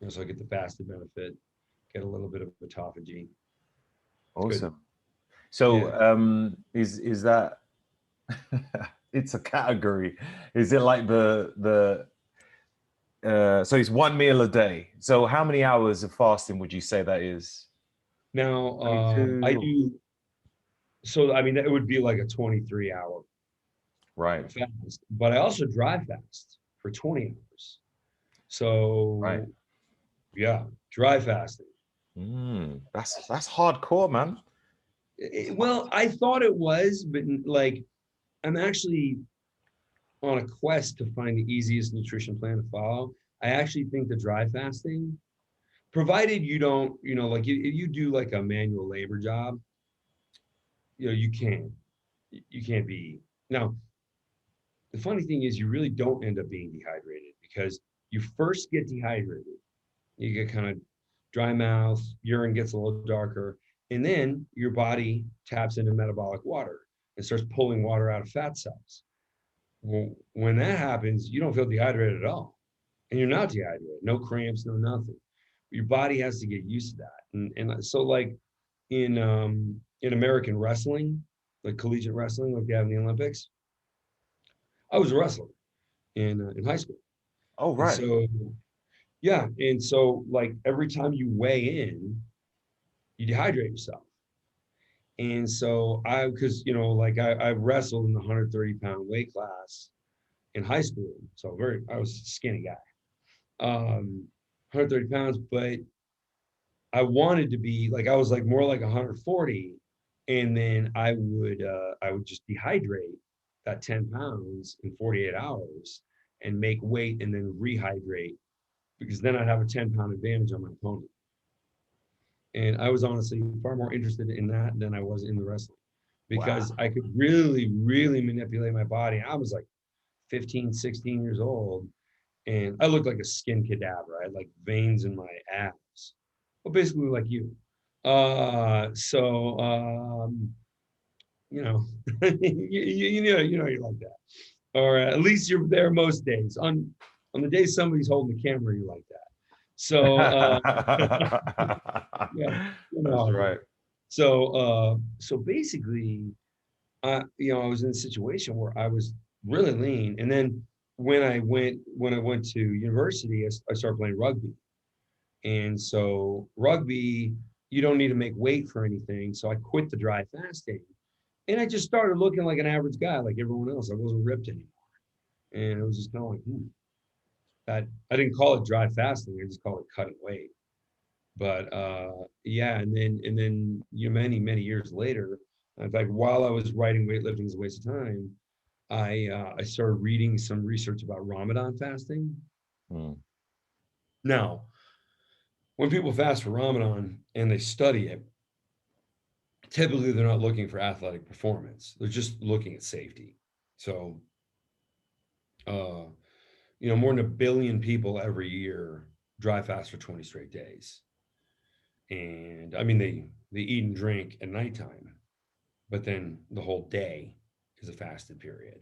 so I get the fasted benefit, get a little bit of autophagy. It's good. Awesome. So, Yeah. is that it's a category? Is it like so it's 1 meal a day. So how many hours of fasting would you say that is? Now I 22. do. So I mean, it would be like a 23-hour Right. fast, but I also dry fast for 20 hours. Right. So yeah, dry fasting. That's hardcore, man. Well, I thought it was, but like I'm actually on a quest to find the easiest nutrition plan to follow. I actually think the dry fasting, provided you don't, like if you do like a manual labor job, you can't be. Now, the funny thing is you really don't end up being dehydrated because you first get dehydrated. You get kind of dry mouth, urine gets a little darker, and then your body taps into metabolic water and starts pulling water out of fat cells. Well, when that happens, you don't feel dehydrated at all. And you're not dehydrated, no cramps, no nothing. Your body has to get used to that. And so like in American wrestling, like collegiate wrestling, like they have in the Olympics, I was a wrestler in high school. Oh, And right. so yeah, and so like every time you weigh in, you dehydrate yourself. And so because like I wrestled in the 130-pound weight class in high school, so I was a skinny guy, 130 pounds, but I wanted to be like I was like more like 140, and then I would just dehydrate that 10 pounds in 48 hours and make weight and then rehydrate because then I'd have a 10-pound advantage on my opponent. And I was honestly far more interested in that than I was in the wrestling Wow. because I could really, really manipulate my body. I was like 15, 16 years old, and I looked like a skin cadaver. I had like veins in my abs. Well, basically like you. So you know, you're like that. Or at least you're there most days. On the day somebody's holding the camera, you're like that. So yeah, That's right. so basically, I was in a situation where I was really lean, and then when I went to university, I started playing rugby, and so rugby, you don't need to make weight for anything. So I quit the dry fasting, and I just started looking like an average guy, like everyone else. I wasn't ripped anymore, and it was just kind of like, that I didn't call it dry fasting. I just called it cutting weight. But yeah, and then many years later, in fact, while I was writing weightlifting is a waste of time, I started reading some research about Ramadan fasting. Mm. Now, when people fast for Ramadan and they study it, typically they're not looking for athletic performance. They're just looking at safety. So, more than 1 billion people every year dry fast for 20 straight days. And I mean, they eat and drink at nighttime, but then the whole day is a fasted period,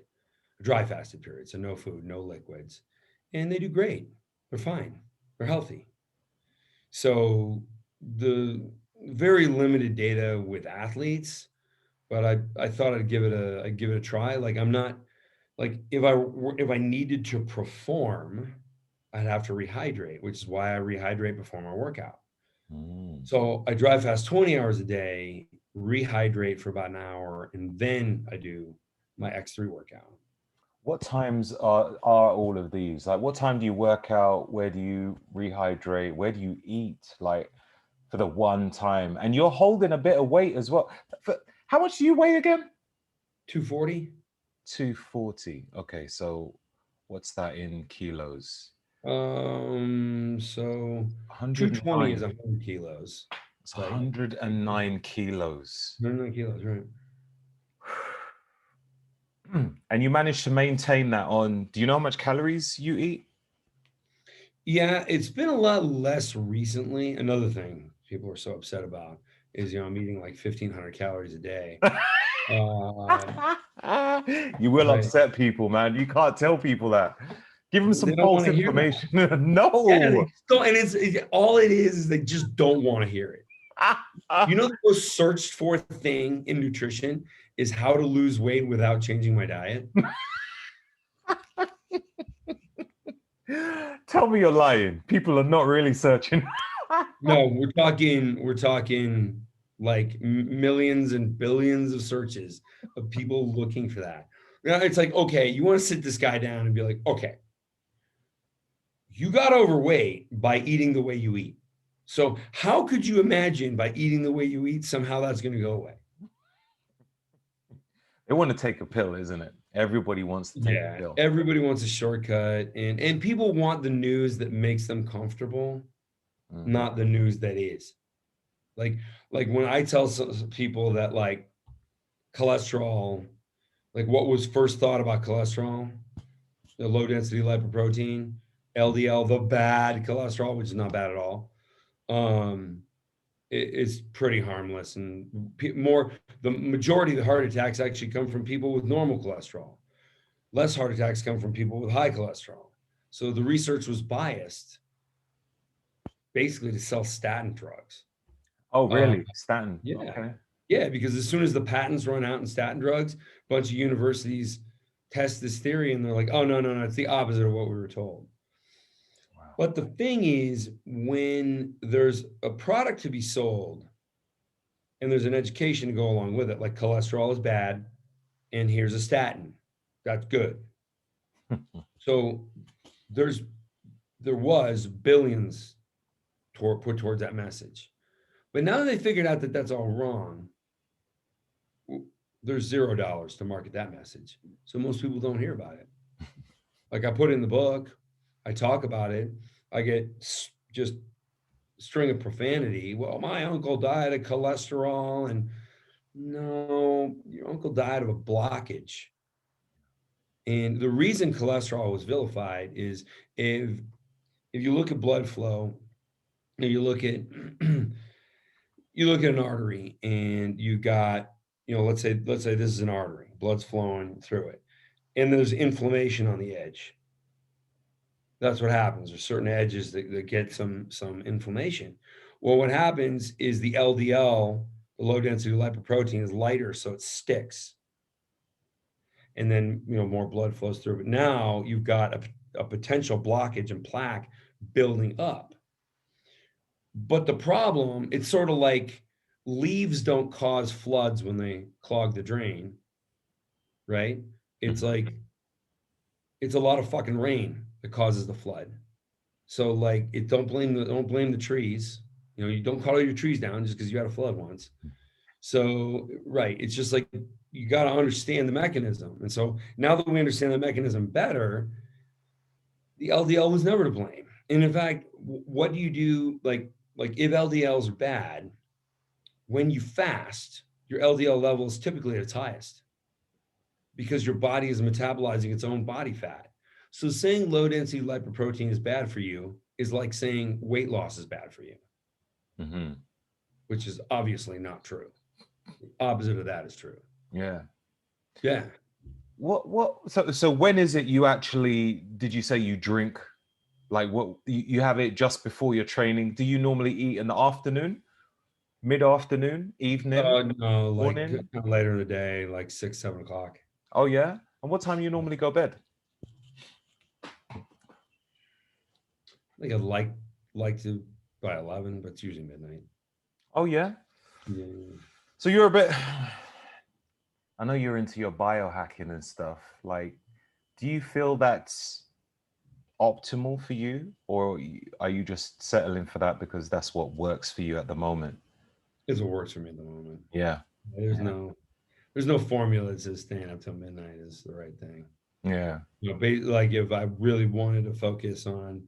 a dry fasted period. So no food, no liquids. And they do great. They're fine. They're healthy. So the very limited data with athletes, but I thought I'd give it a try. Like I'm not like if I needed to perform, I'd have to rehydrate, which is why I rehydrate before my workout. Mm. So I dry fast 20 hours a day, rehydrate for about an hour, and then I do my X3 workout. What times are all of these? Like, what time do you work out? Where do you rehydrate? Where do you eat? Like, for the one time, and you're holding a bit of weight as well. How much do you weigh again? 240. 240. Okay, so what's that in kilos? So 220 is 109. 100 kilos. It's Like 109 kilos. 109 kilos, right? And you managed to maintain that on, do you know how much calories you eat? Yeah, it's been a lot less recently. Another thing people are so upset about is, I'm eating like 1,500 calories a day. You will But upset people, man. You can't tell people that. Give them they some don't want false to hear that. information. Yeah, they No. just don't, and all it is they just don't want to hear it. The most searched for thing in nutrition is how to lose weight without changing my diet. Tell me you're lying. People are not really searching. No, we're talking like millions and billions of searches of people looking for that. It's like, okay, you want to sit this guy down and be like, okay, you got overweight by eating the way you eat. So how could you imagine by eating the way you eat, somehow that's going to go away? They want to take a pill, isn't it? Everybody wants to take a Yeah, pill. everybody wants a shortcut, and people want the news that makes them comfortable, Mhm. not the news that is. Like when I tell some people that like cholesterol, like what was first thought about cholesterol, the low density lipoprotein, LDL, the bad cholesterol, which is not bad at all. It's pretty harmless, and the majority of the heart attacks actually come from people with normal cholesterol. Less heart attacks come from people with high cholesterol. So the research was biased basically to sell statin drugs. Oh, Uh, really? Statin. yeah. Okay. Yeah, because as soon as the patents run out in statin drugs, a bunch of universities test this theory and they're like, oh, no, it's the opposite of what we were told. Wow. But the thing is, when there's a product to be sold and there's an education to go along with it, like cholesterol is bad and here's a statin, that's good. So there was billions put towards that message. But now that they figured out that that's all wrong, there's $0 to market that message. So most people don't hear about it. Like I put in the book, I talk about it, I get just a string of profanity. Well, my uncle died of cholesterol, and no, your uncle died of a blockage. And the reason cholesterol was vilified is if you look at blood flow and you look at an artery and you got, let's say this is an artery, blood's flowing through it, and there's inflammation on the edge. That's what happens. There's certain edges that get some inflammation. Well, what happens is the LDL, the low density lipoprotein, is lighter, so it sticks. And then more blood flows through. But now you've got a potential blockage and plaque building up. But the problem, it's sort of like leaves don't cause floods when they clog the drain, right? It's like it's a lot of fucking rain that causes the flood. So like don't blame the trees. You don't cut all your trees down just because you had a flood once. So right, it's just like you got to understand the mechanism. And so now that we understand the mechanism better, the LDL was never to blame. And in fact, what do you do like if LDLs are bad, when you fast, your LDL level is typically at its highest because your body is metabolizing its own body fat. So saying low density lipoprotein is bad for you is like saying weight loss is bad for you, Mm-hmm. which is obviously not true. The opposite of that is true. Yeah. Yeah. So when is it you actually, did you say you drink, like what, you have it just before your training? Do you normally eat in the afternoon, mid-afternoon, evening, No, like morning? kind of later in the day, like 6, 7 o'clock. Oh yeah? And what time you normally go bed? I think I'd like to by 11, but it's usually midnight. Oh yeah? Yeah. So you're a bit, I know you're into your biohacking and stuff. Like, do you feel that's optimal for you, or are you just settling for that because that's what works for you at the moment? It's what works for me at the moment. Yeah. There's Yeah. no formula that says staying up till midnight is the right thing. Yeah. You know, like if I really wanted to focus on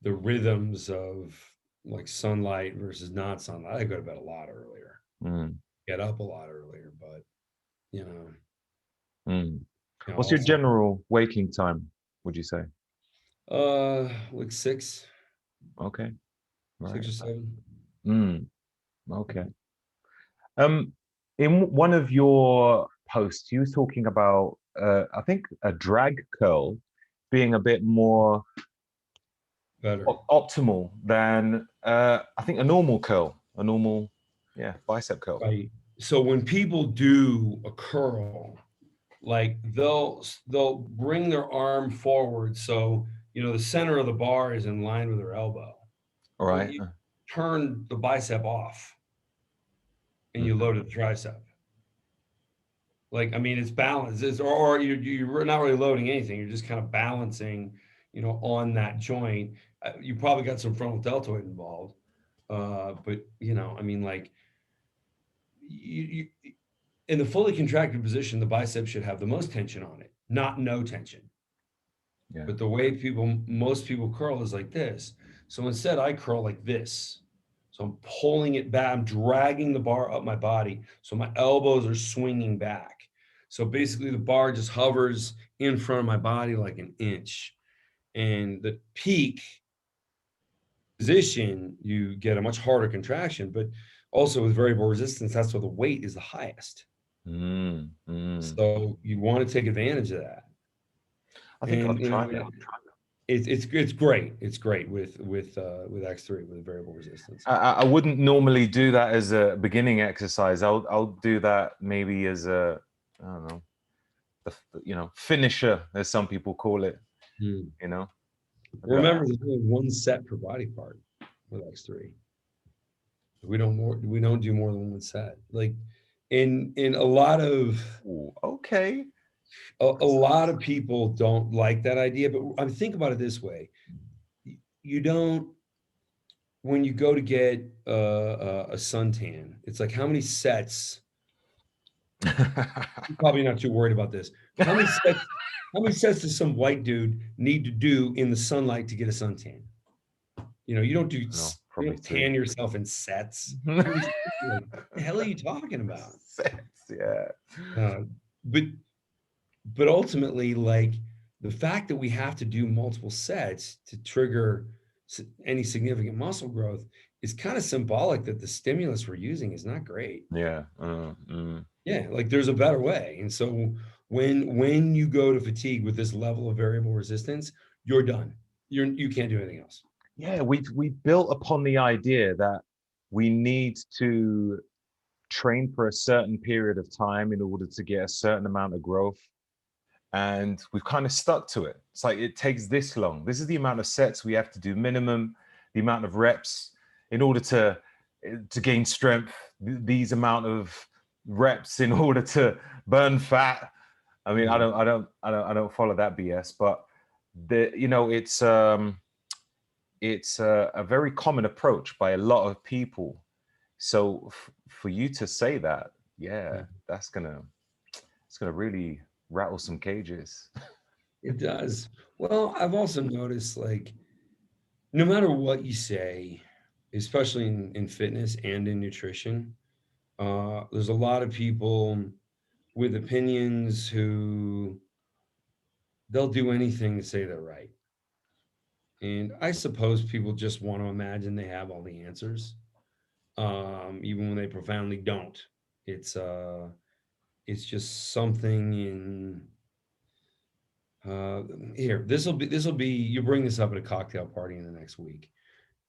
the rhythms of like sunlight versus not sunlight, I go to bed a lot earlier, Mm. get up a lot earlier, but you know, Mm. What's your also general waking time, would you say? like 6, Okay. 6 Right. or 7. Mm. Okay. Um, in one of your posts, you were talking about, I think, a drag curl being a bit more Better. optimal than, I think, a normal curl, a normal, yeah, bicep curl. Right. So when people do a curl, like they'll bring their arm forward, so you know the center of the bar is in line with their elbow. All Well, right. you turn the bicep off and you load the tricep. Like, I mean, it's balanced. Or you're not really loading anything. You're just kind of balancing, you know, on that joint. You probably got some frontal deltoid involved, but you know, I mean, like you in the fully contracted position, the bicep should have the most tension on it, not no tension. Yeah. But the way most people curl is like this. So instead, I curl like this. So I'm pulling it back, I'm dragging the bar up my body. So my elbows are swinging back. So basically, the bar just hovers in front of my body like an inch. And the peak position, you get a much harder contraction, but also with variable resistance, that's where the weight is the highest. Mm. Mm. So you want to take advantage of that. I think I'll And you try know, that. it's great. It's great with X3 with variable resistance. I wouldn't normally do that as a beginning exercise. I'll do that maybe as a, I don't know, finisher, as some people call it. Hmm. You know. Remember, there's only one set per body part with X3. We don't do more than one set. Like in a lot of Ooh, okay. a lot of people don't like that idea, but I think about it this way: you don't when you go to get a suntan, it's like how many sets. You're probably not too worried about this. How many sets? How many sets does some white dude need to do in the sunlight to get a suntan? You know, No, you probably don't three. tan yourself in sets. Like, what the hell are you talking about? Sets, yeah. Uh, but ultimately, like the fact that we have to do multiple sets to trigger any significant muscle growth is kind of symbolic that the stimulus we're using is not great. Yeah. Yeah, like there's a better way. And so when you go to fatigue with this level of variable resistance, you're done. You can't do anything else. Yeah, we built upon the idea that we need to train for a certain period of time in order to get a certain amount of growth. And we've kind of stuck to it. It's like it takes this long. This is the amount of sets we have to do minimum, the amount of reps in order to gain strength, these amount of reps in order to burn fat. I mean, I don't follow that BS, but it's a very common approach by a lot of people. So for you to say that, yeah, it's gonna really rattle some cages. It does. Well, I've also noticed like no matter what you say, especially in fitness and in nutrition, There's a lot of people with opinions who they'll do anything to say they're right. And I suppose people just want to imagine they have all the answers, even when they profoundly don't. It's uh, it's just something in uh, here. This will be. You bring this up at a cocktail party in the next week.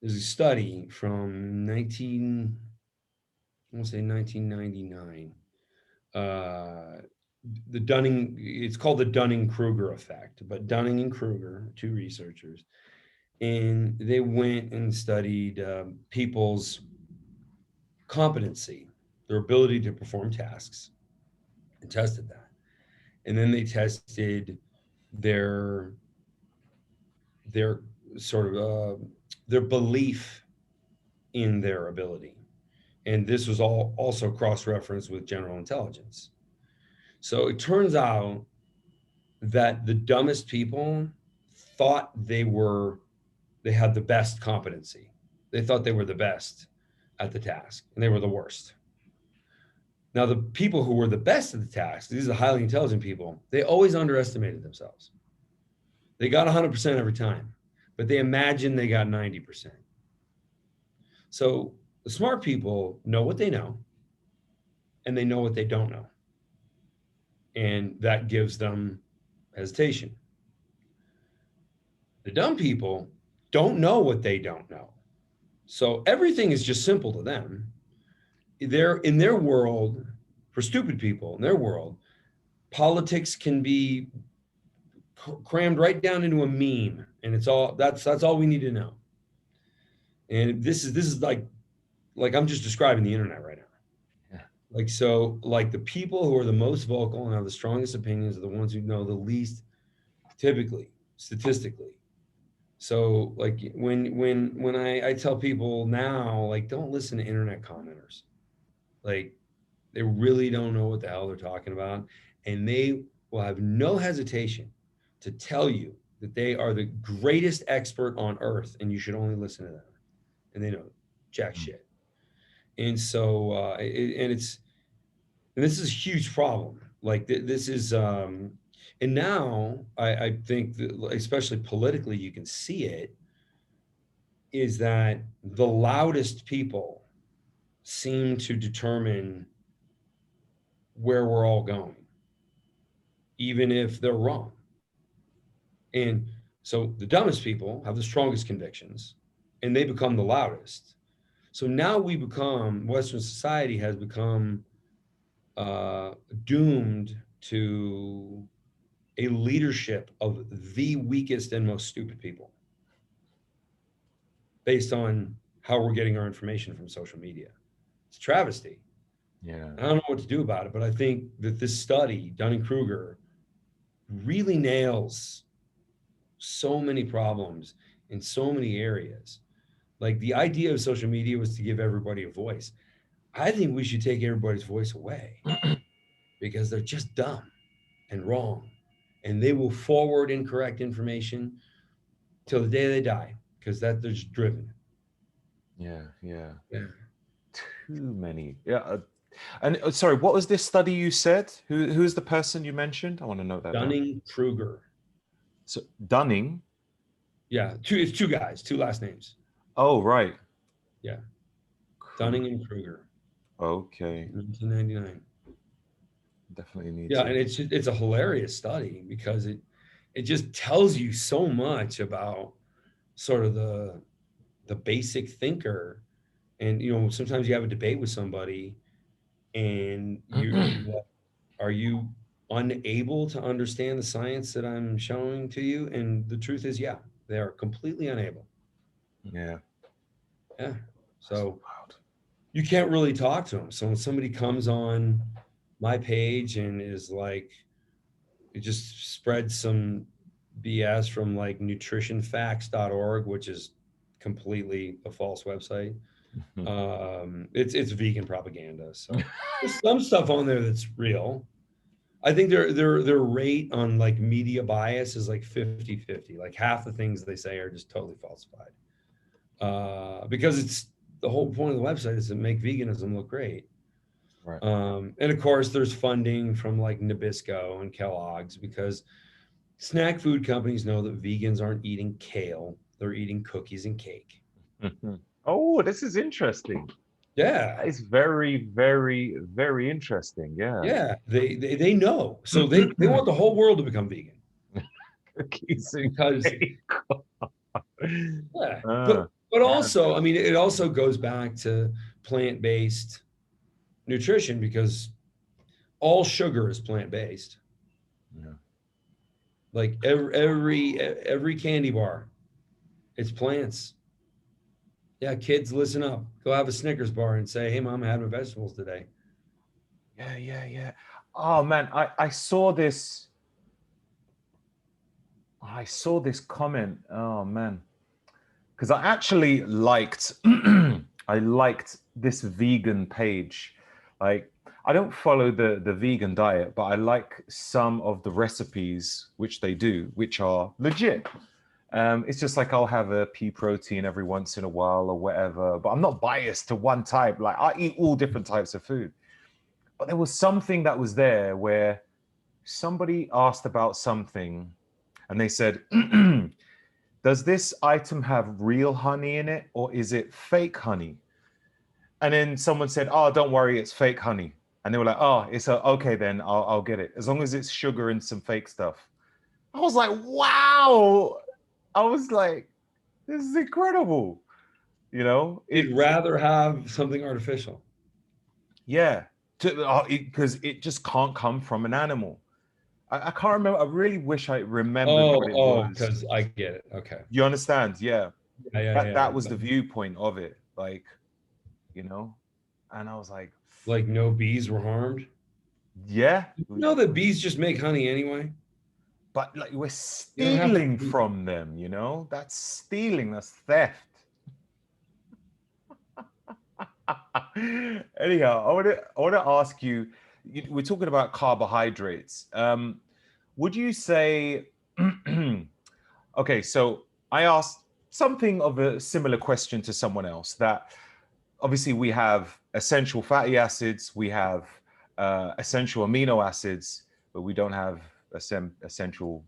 There's a study from 19, I want to say 1999. It's called the Dunning-Kruger Effect, but Dunning and Kruger, two researchers, and they went and studied people's competency, their ability to perform tasks, and tested that. And then they tested their their sort of their belief in their ability, and this was all also cross-referenced with general intelligence. So it turns out that the dumbest people thought they had the best competency. They thought they were the best at the task, and they were the worst. Now, the people who were the best at the task, these are the highly intelligent people, they always underestimated themselves. They got 100% every time, but they imagined they got 90%. So the smart people know what they know, and they know what they don't know. And that gives them hesitation. The dumb people don't know what they don't know. So everything is just simple to them. They're in their world, for stupid people in their world, politics can be crammed right down into a meme, and that's all we need to know. And this is like I'm just describing the internet right now. Yeah. Like the people who are the most vocal and have the strongest opinions are the ones who know the least, typically, statistically. So like when I tell people now, like, don't listen to internet commenters. Like, they really don't know what the hell they're talking about, and they will have no hesitation to tell you that they are the greatest expert on earth and you should only listen to them. And they know jack shit. And so and this is a huge problem. Like this is and now I think that, especially politically, you can see it, is that the loudest people seem to determine where we're all going, even if they're wrong. And so the dumbest people have the strongest convictions and they become the loudest. So now Western society has become doomed to a leadership of the weakest and most stupid people based on how we're getting our information from social media. It's a travesty. Yeah. I don't know what to do about it, but I think that this study, Dunning-Kruger, really nails so many problems in so many areas. Like, the idea of social media was to give everybody a voice. I think we should take everybody's voice away because they're just dumb and wrong. And they will forward incorrect information till the day they die because they're just driven. Yeah. Yeah. Yeah. Too many. Yeah. And sorry, what was this study you said? Who is the person you mentioned? I want to note that down. Dunning-Kruger. So Dunning. Yeah, it's two guys, two last names. Oh, right. Yeah, Dunning and Kruger, Okay. 1999. Definitely need Yeah, to. and it's a hilarious study because it just tells you so much about sort of the basic thinker. And sometimes you have a debate with somebody and are you unable to understand the science that I'm showing to you? And the truth is, yeah, they are completely unable. Yeah. Yeah. That's So wild. you can't really talk to them. So when somebody comes on my page and is like, it just spreads some BS from like nutritionfacts.org, which is completely a false website. It's vegan propaganda. So there's some stuff on there that's real. I think their rate on like media bias is like 50-50. Like half the things they say are just totally falsified. Because it's the whole point of the website is to make veganism look great. Right. And of course, there's funding from like Nabisco and Kellogg's, because snack food companies know that vegans aren't eating kale, they're eating cookies and cake. Mhm. Oh, this is interesting. Yeah. That is very, very, very interesting. Yeah. Yeah. They know. So they want the whole world to become vegan, Cookies and because cake. yeah. Ah, But yeah. also, I mean, it also goes back to plant-based nutrition, because all sugar is plant-based. Yeah. Like every candy bar, it's plants. Yeah, kids, listen up. Go have a Snickers bar and say, "Hey, mom, I had my vegetables today." Yeah, yeah, yeah. Oh man, I saw this comment. Oh man. Because I actually liked I liked this vegan page. Like I don't follow the vegan diet, but I like some of the recipes which they do, which are legit. It's just like I'll have a pea protein every once in a while or whatever, but I'm not biased to one type. Like I eat all different types of food. But there was something that was there where somebody asked about something and they said, does this item have real honey in it or is it fake honey? And then someone said, oh, don't worry, it's fake honey. And they were like, oh, okay, then I'll get it. As long as it's sugar and some fake stuff. I was like, wow. I was like, this is incredible. You know, You'd rather have something artificial. yeah, because it just can't come from an animal. I can't remember. I really wish I remembered what it was. Because I get it. Okay. You understand? Yeah. Yeah, yeah, That was yeah. the viewpoint of it. Like, and I was like, Like no bees were harmed. yeah, You know that bees just make honey anyway. but like we're You don't have stealing to. from them, that's stealing, that's theft. Anyhow, I want to ask you, we're talking about carbohydrates. Would you say, okay, so I asked something of a similar question to someone else, that obviously we have essential fatty acids, we have essential amino acids, but we don't have essential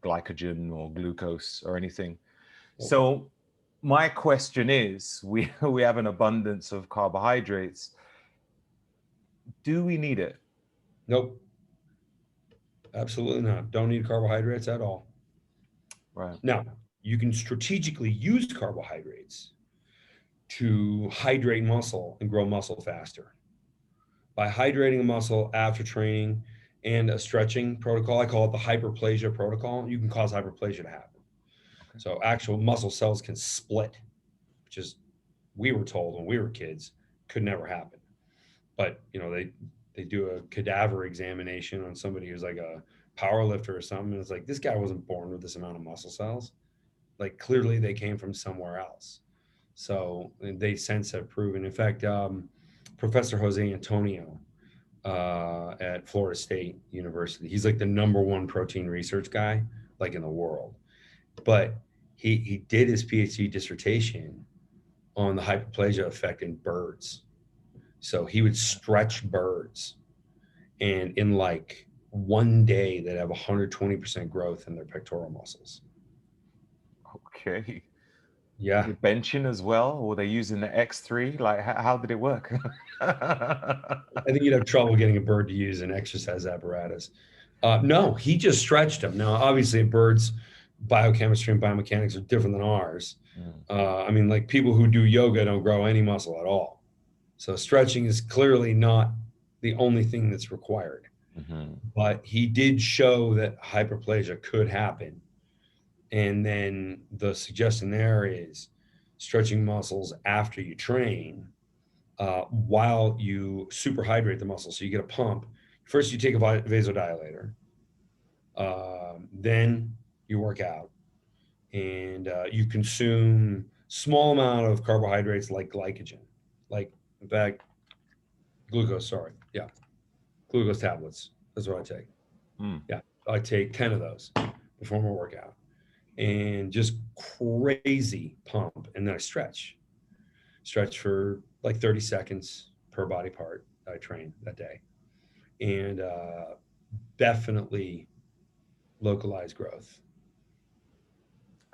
glycogen or glucose or anything. Okay. So my question is, we have an abundance of carbohydrates. Do we need it? Nope. Absolutely not. Don't need carbohydrates at all. Right. Now, you can strategically use carbohydrates to hydrate muscle and grow muscle faster. By hydrating a muscle after training and a stretching protocol, I call it the hyperplasia protocol, you can cause hyperplasia to happen. Okay. So actual muscle cells can split, which is, we were told when we were kids, could never happen. But they do a cadaver examination on somebody who's like a power lifter or something, and it's like, this guy wasn't born with this amount of muscle cells. Like clearly they came from somewhere else. So they since have proven. In fact, Professor Jose Antonio at Florida State University, he's like the number one protein research guy like in the world. But he did his PhD dissertation on the hyperplasia effect in birds. So he would stretch birds, and in like one day, they'd have 120% growth in their pectoral muscles. Okay. Yeah. The benching as well? Or they using the X3? Like, how did it work? I think you'd have trouble getting a bird to use an exercise apparatus. No, he just stretched them. Now, obviously, a bird's biochemistry and biomechanics are different than ours. Mm. I mean, like people who do yoga don't grow any muscle at all. So stretching is clearly not the only thing that's required. Mhm. But he did show that hyperplasia could happen. And then the suggestion there is stretching muscles after you train, while you superhydrate the muscle. So you get a pump. First, you take a vasodilator, then you work out, and you consume small amount of carbohydrates like glycogen, like in fact, glucose. Sorry, yeah, glucose tablets. That's what I take. Mm. Yeah, I take 10 of those before my workout, and just crazy pump, and then I stretch for like 30 seconds per body part. I train that day, and definitely localized growth.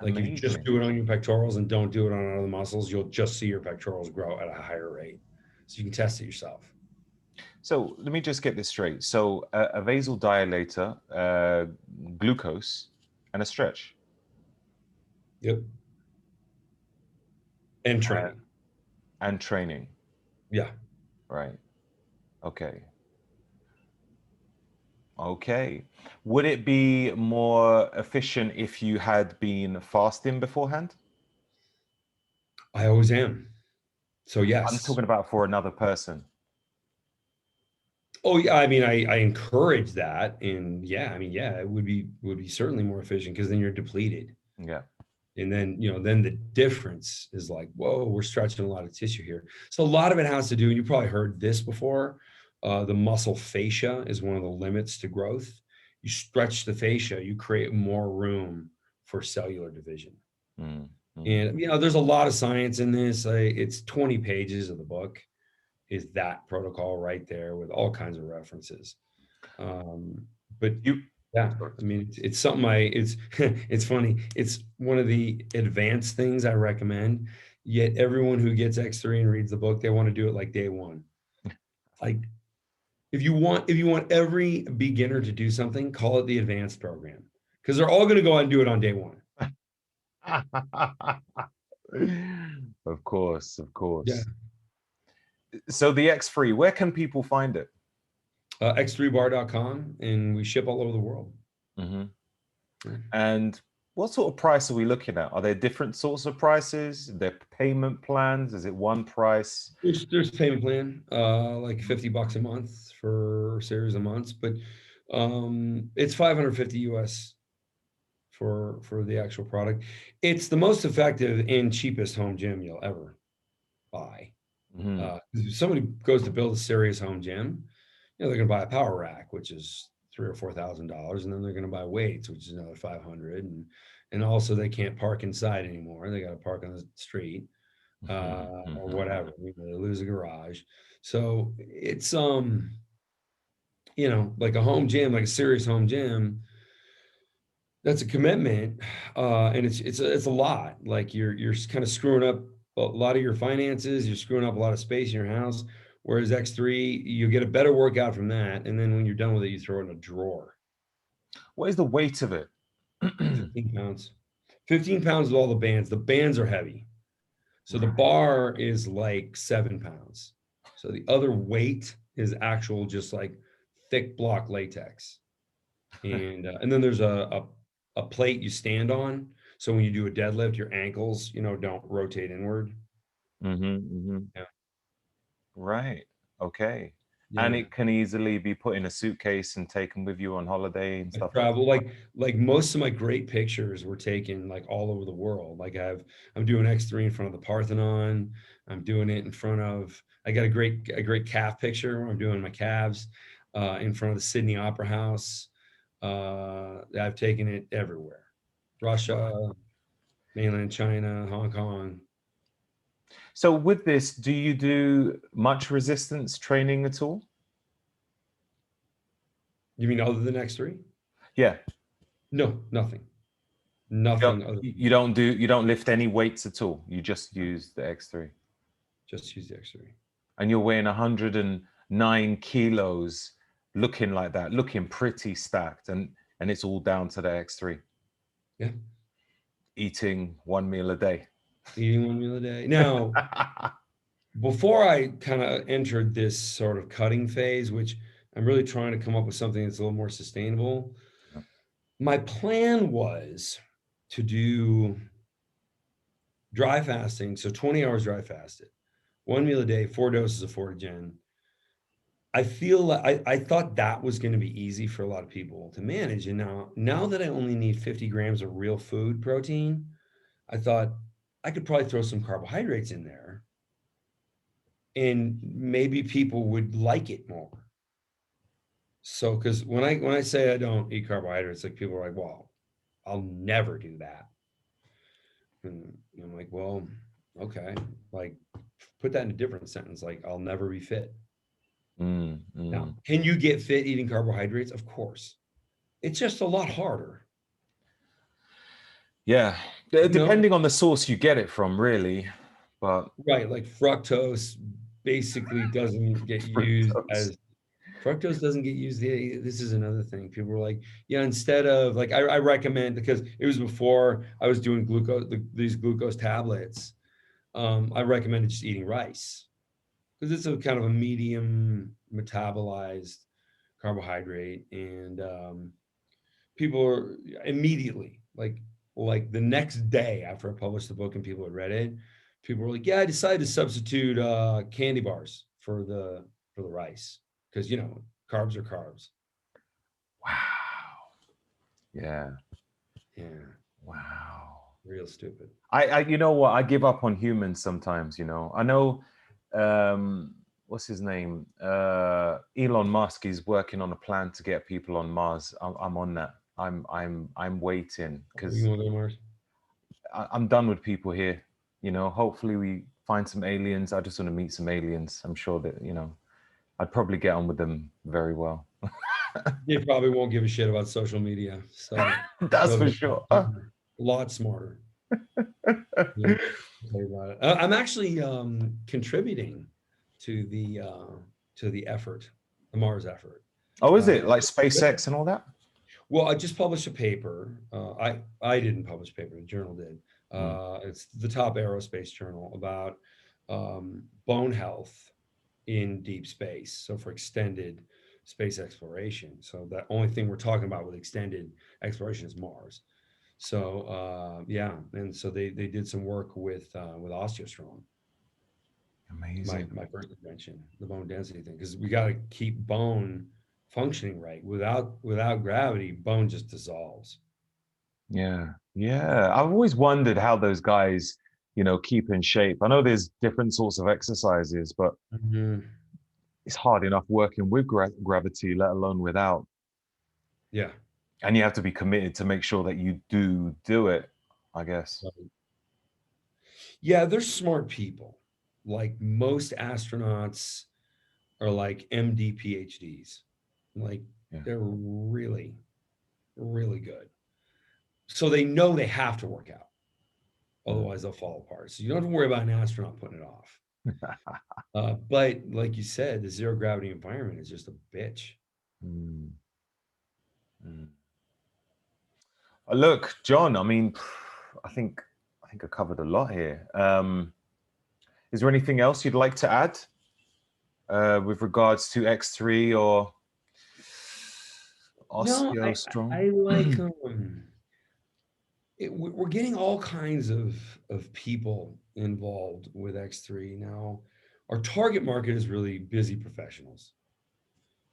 Like if you just Amazing. do it on your pectorals and don't do it on other muscles, you'll just see your pectorals grow at a higher rate. So you can test it yourself. So let me just get this straight. So a vasodilator, glucose, and a stretch. Yep. And uh, training. and training. Yeah. Right. Okay. Okay. Would it be more efficient if you had been fasting beforehand? I always am. So I'm yes. talking about for another person. Oh yeah, I mean, I encourage that, and yeah, I mean, yeah, it would be certainly more efficient because then you're depleted, Yeah. and then then the difference is like, whoa, we're stretching a lot of tissue here. So a lot of it has to do, and you probably heard this before. The muscle fascia is one of the limits to growth. You stretch the fascia, you create more room for cellular division. Mm, mm. And there's a lot of science in this. It's 20 pages of the book is that protocol right there with all kinds of references. Um, but You. yeah, Sorry. I mean, it's something it's it's funny. It's one of the advanced things I recommend. Yet everyone who gets X3 and reads the book, they want to do it like day one. Like if you want every beginner to do something, call it the advanced program because they're all going to go out and do it on day one. Of course, of Yeah. course. So the X3, where can people find it? X3bar.com, and we ship all over the world. Hmm. Yeah. And what sort of price are we looking at? Are there different sorts of prices? Are there payment plans? Is it one price? There's payment plan, like $50 a month for a series of months, but it's 550 US for the actual product. It's the most effective and cheapest home gym you'll ever buy. Hmm. If somebody goes to build a serious home gym, they're going to buy a power rack, which is $3,000 or $4,000, and then they're going to buy weights, which is another 500, and also they can't park inside anymore. They got to park on the street, Hmm. or Hmm. whatever. They lose a garage. So it's like a home gym, like a serious home gym. That's a commitment, and it's a lot. Like you're kind of screwing up a lot of your finances. You're screwing up a lot of space in your house. Whereas X3, you get a better workout from that, and then when you're done with it, you throw it in a drawer. What is the weight of it? 15 pounds. 15 pounds with all the bands. The bands are heavy. So the Right. bar is like 7 pounds. So the other weight is actual, just like thick block latex. And then there's a plate you stand on. So when you do a deadlift, your ankles, don't rotate inward. Hmm. Hmm. Yeah. Right. Okay. And Yeah. it can easily be put in a suitcase and taken with you on holiday and I stuff like travel like most of my great pictures were taken like all over the world. Like I'm doing X3 in front of the Parthenon. I'm doing it in front of I got a great calf picture where I'm doing my calves in front of the Sydney Opera House. I've taken it everywhere. that. Russia, mainland China, Hong Kong. So with this, do you do much resistance training at all? You mean other than X3? Yeah. No, nothing. You don't Nothing other than you don't lift any weights at all. You just use the X3. just use the X3. And you're weighing 109 kilos, looking like that, looking pretty stacked, and it's all down to the X3. Yeah. Eating one meal a day. Eating one meal a day. Now, before I kind of entered this sort of cutting phase, which I'm really trying to come up with something that's a little more sustainable, my plan was to do dry fasting. So 20 hours dry fasted, one meal a day, 4 doses of Fortigen. I feel like I thought that was going to be easy for a lot of people to manage. And now that I only need 50 grams of real food protein, I thought I could probably throw some carbohydrates in there and maybe people would like it more. So, because when I say I don't eat carbohydrates, like people are like, "Well, I'll never do that," and I'm like, "Well, okay, like put that in a different sentence, like I'll never be fit." Now, can you get fit eating carbohydrates? Of course. It's just a lot harder. Yeah, You know? depending on the source you get it from, really. But Right, like fructose basically doesn't get used fructose. as fructose doesn't get used. This is another thing. People were like, yeah, instead of like, I recommend, because it was before I was doing these glucose tablets. I recommended just eating rice because it's a kind of a medium metabolized carbohydrate, and people are immediately like the next day after I published the book and people had read it, people were like, yeah, I decided to substitute candy bars for the rice because carbs are carbs. Wow. Yeah. Yeah, Wow. real stupid. You know what? I give up on humans sometimes, you know. I know, what's his name? Elon Musk is working on a plan to get people on Mars. I'm on that. I'm waiting You because want to go to Mars? I'm done with people here. You know, hopefully we find some aliens. I just want to meet some aliens. I'm sure that, you know, I'd probably get on with them very well. They probably won't give a shit about social media, so That's they'll for be sure. smarter, a lot smarter. Yeah, I'll tell you about it. I'm actually contributing to the effort, the Mars effort. Oh, is Uh, it like SpaceX and all that? well, I just published a paper. I didn't publish a paper; the journal did. Mm. It's the top aerospace journal about bone health in deep space. So for extended space exploration. So the only thing we're talking about with extended exploration is Mars. So yeah, and so they did some work with osteostrong, Amazing. my first invention, the bone density thing, because we got to keep bone functioning right. Without gravity, bone just dissolves. Yeah. Yeah. I've always wondered how those guys, you know, keep in shape. I know there's different sorts of exercises, but Mhm. it's hard enough working with gravity, let alone without. Yeah. And you have to be committed to make sure that you do it, I guess. Yeah, they're smart people. Like most astronauts are like MD PhDs. Like Yeah. they're really, really good. So they know they have to work out. Mm. Otherwise they'll fall apart. So you don't have to worry about an astronaut putting it off. But like you said, the zero gravity environment is just a bitch. Mm. Mm. Look, John, I mean, I think I covered a lot here. Is there anything else you'd like to add with regards to X3 or No, Osteo Strong? I like we're getting all kinds of people involved with X3 now. Our target market is really busy professionals,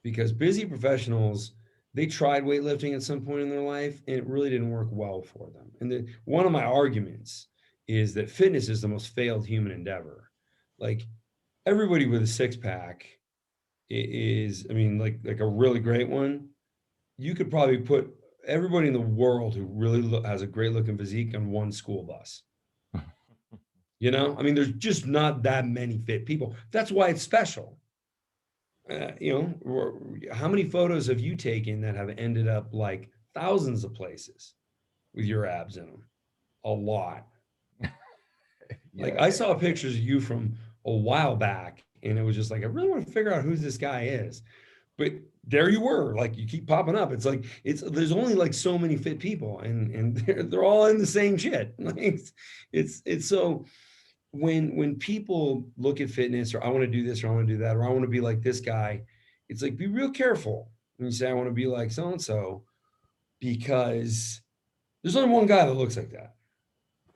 because busy professionals, they tried weightlifting at some point in their life and it really didn't work well for them. And one of my arguments is that fitness is the most failed human endeavor. Like everybody with a six pack is, I mean, like a really great one. You could probably put everybody in the world who really has a great looking physique on one school bus. I mean, there's just not that many fit people. That's why it's special. How many photos have you taken that have ended up like thousands of places with your abs in them? A lot. Like Yeah. I saw pictures of you from a while back, and it was just like, I really want to figure out who this guy is. But there you were, like you keep popping up. It's like there's only like so many fit people, and they're all in the same shit. Like it's so when people look at fitness, or I want to do this or I want to do that or I want to be like this guy, it's like be real careful when you say I want to be like so and so, because there's only one guy that looks like that,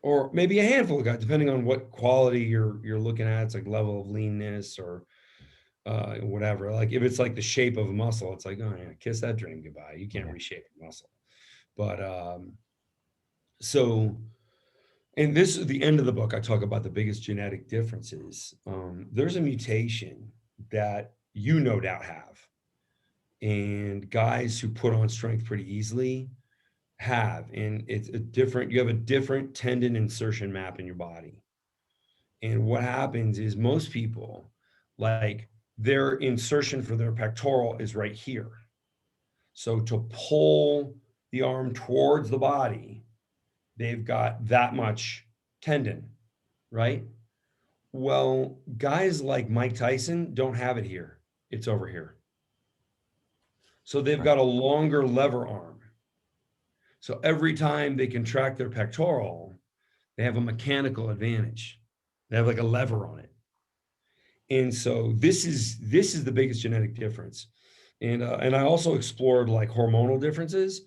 or maybe a handful of guys, depending on what quality you're looking at. It's like level of leanness or whatever. Like if it's like the shape of a muscle, it's like, oh yeah, kiss that dream goodbye. You can't Yeah. reshape a muscle. But so and this is the end of the book. I talk about the biggest genetic differences. There's a mutation that you no doubt have, and guys who put on strength pretty easily have, and it's a different. You have a different tendon insertion map in your body, and what happens is most people, like their insertion for their pectoral is right here. So to pull the arm towards the body, they've got that much tendon, right? Well, guys like Mike Tyson don't have it here. It's over here. So they've got a longer lever arm. So every time they contract their pectoral, they have a mechanical advantage. They have like a lever on it. And so this is the biggest genetic difference. And I also explored like hormonal differences.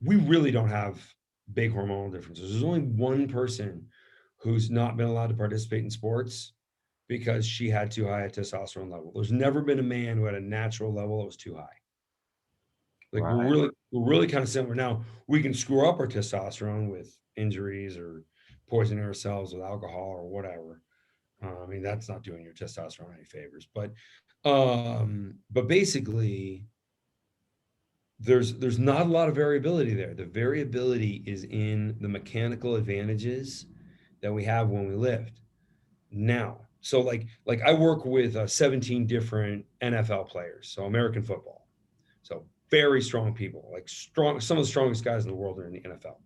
We really don't have big hormonal differences. There's only one person who's not been allowed to participate in sports because she had too high a testosterone level. There's never been a man who had a natural level that was too high. Like we're really kind of similar. Now we can screw up our testosterone with injuries or poisoning ourselves with alcohol or whatever. I mean, that's not doing your testosterone any favors, but basically there's not a lot of variability there. The variability is in the mechanical advantages that we have when we lift. Now, so like I work with 17 different NFL players, so American football. So very strong people, like strong, some of the strongest guys in the world are in the NFL.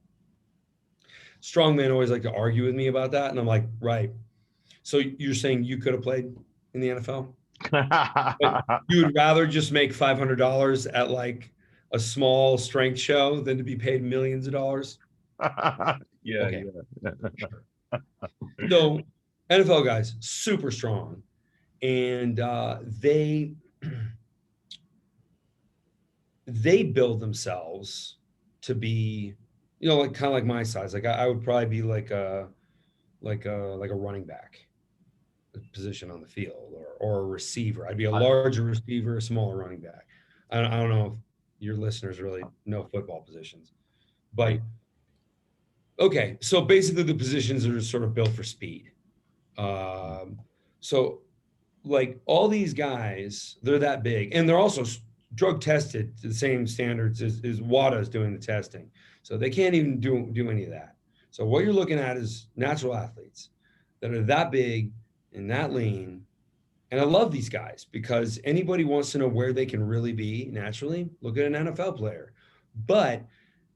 Strong men always like to argue with me about that. And I'm like, right. So you're saying you could have played in the NFL? But you would rather just make $500 at like a small strength show than to be paid millions of dollars? Yeah. Okay. Sure. So NFL guys, super strong. And they build themselves to be, like kind of like my size. Like I would probably be like a running back position on the field, or a receiver. I'd be a larger receiver, a smaller running back. I don't know if your listeners really know football positions, but okay. So basically the positions are sort of built for speed. So like all these guys, they're that big, and they're also drug tested to the same standards as WADA is doing the testing. So they can't even do any of that. So what you're looking at is natural athletes that are that big and that lean. And I love these guys because anybody wants to know where they can really be naturally, look at an NFL player. But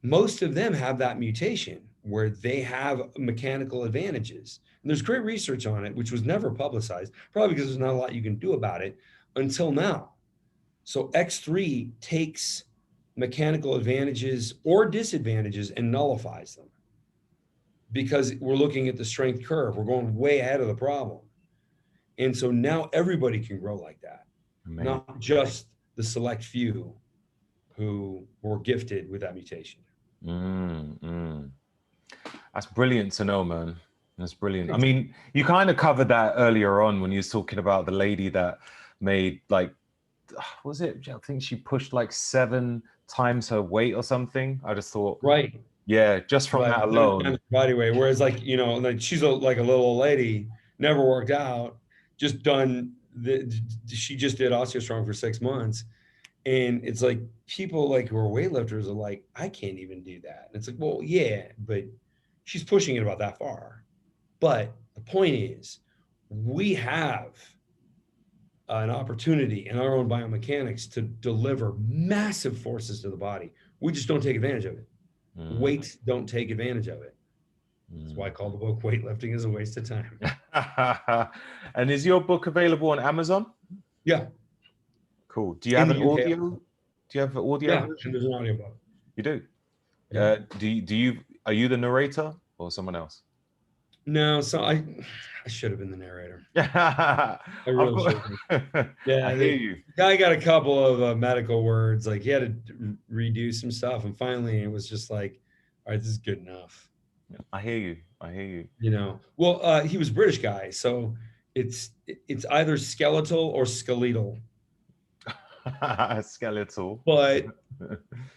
most of them have that mutation where they have mechanical advantages. And there's great research on it, which was never publicized, probably because there's not a lot you can do about it until now. So X3 takes mechanical advantages or disadvantages and nullifies them because we're looking at the strength curve. We're going way ahead of the problem. And so now everybody can grow like that, not just the select few who were gifted with that mutation. That's brilliant to know, man. That's brilliant. I mean, you kind of covered that earlier on when you was talking about the lady that made like, was it? I think she pushed like 7 times her weight or something. I just thought, right. Yeah, just from that alone. Body weight. Whereas like, like she's like a little old lady, never worked out, just she just did OsteoStrong for 6 months. And it's like people like who are weightlifters are like, I can't even do that. And it's like, well, yeah, but she's pushing it about that far. But the point is, we have an opportunity in our own biomechanics to deliver massive forces to the body. We just don't take advantage of it. Weights don't take advantage of it. That's why I call the book Weightlifting is a Waste of Time. And is your book available on Amazon? Yeah. Cool. Do you have an audio? Do you have an audio? Yeah, and there's an audio book. You do? Yeah. Are you the narrator or someone else? No, so I should have been the narrator. I really should have. Yeah, I hear you. Guy got a couple of medical words. Like he had to redo some stuff, and finally it was just like, all right, this is good enough. I hear you. I hear you. Well, he was a British guy, so it's either skeletal or skeletal. Skeletal. But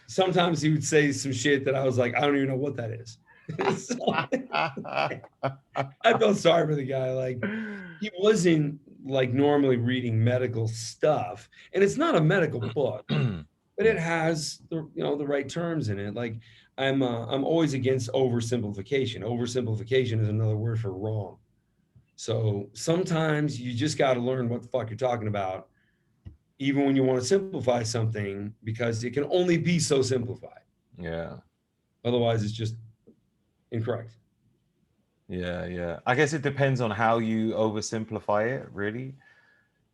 sometimes he would say some shit that I was like, I don't even know what that is. So, I felt sorry for the guy. Like he wasn't like normally reading medical stuff, and it's not a medical book, but it has the right terms in it. Like I'm always against oversimplification. Oversimplification is another word for wrong. So sometimes you just got to learn what the fuck you're talking about even when you want to simplify something, because it can only be so simplified. Yeah. Otherwise, it's just incorrect. Yeah, yeah. I guess it depends on how you oversimplify it, really.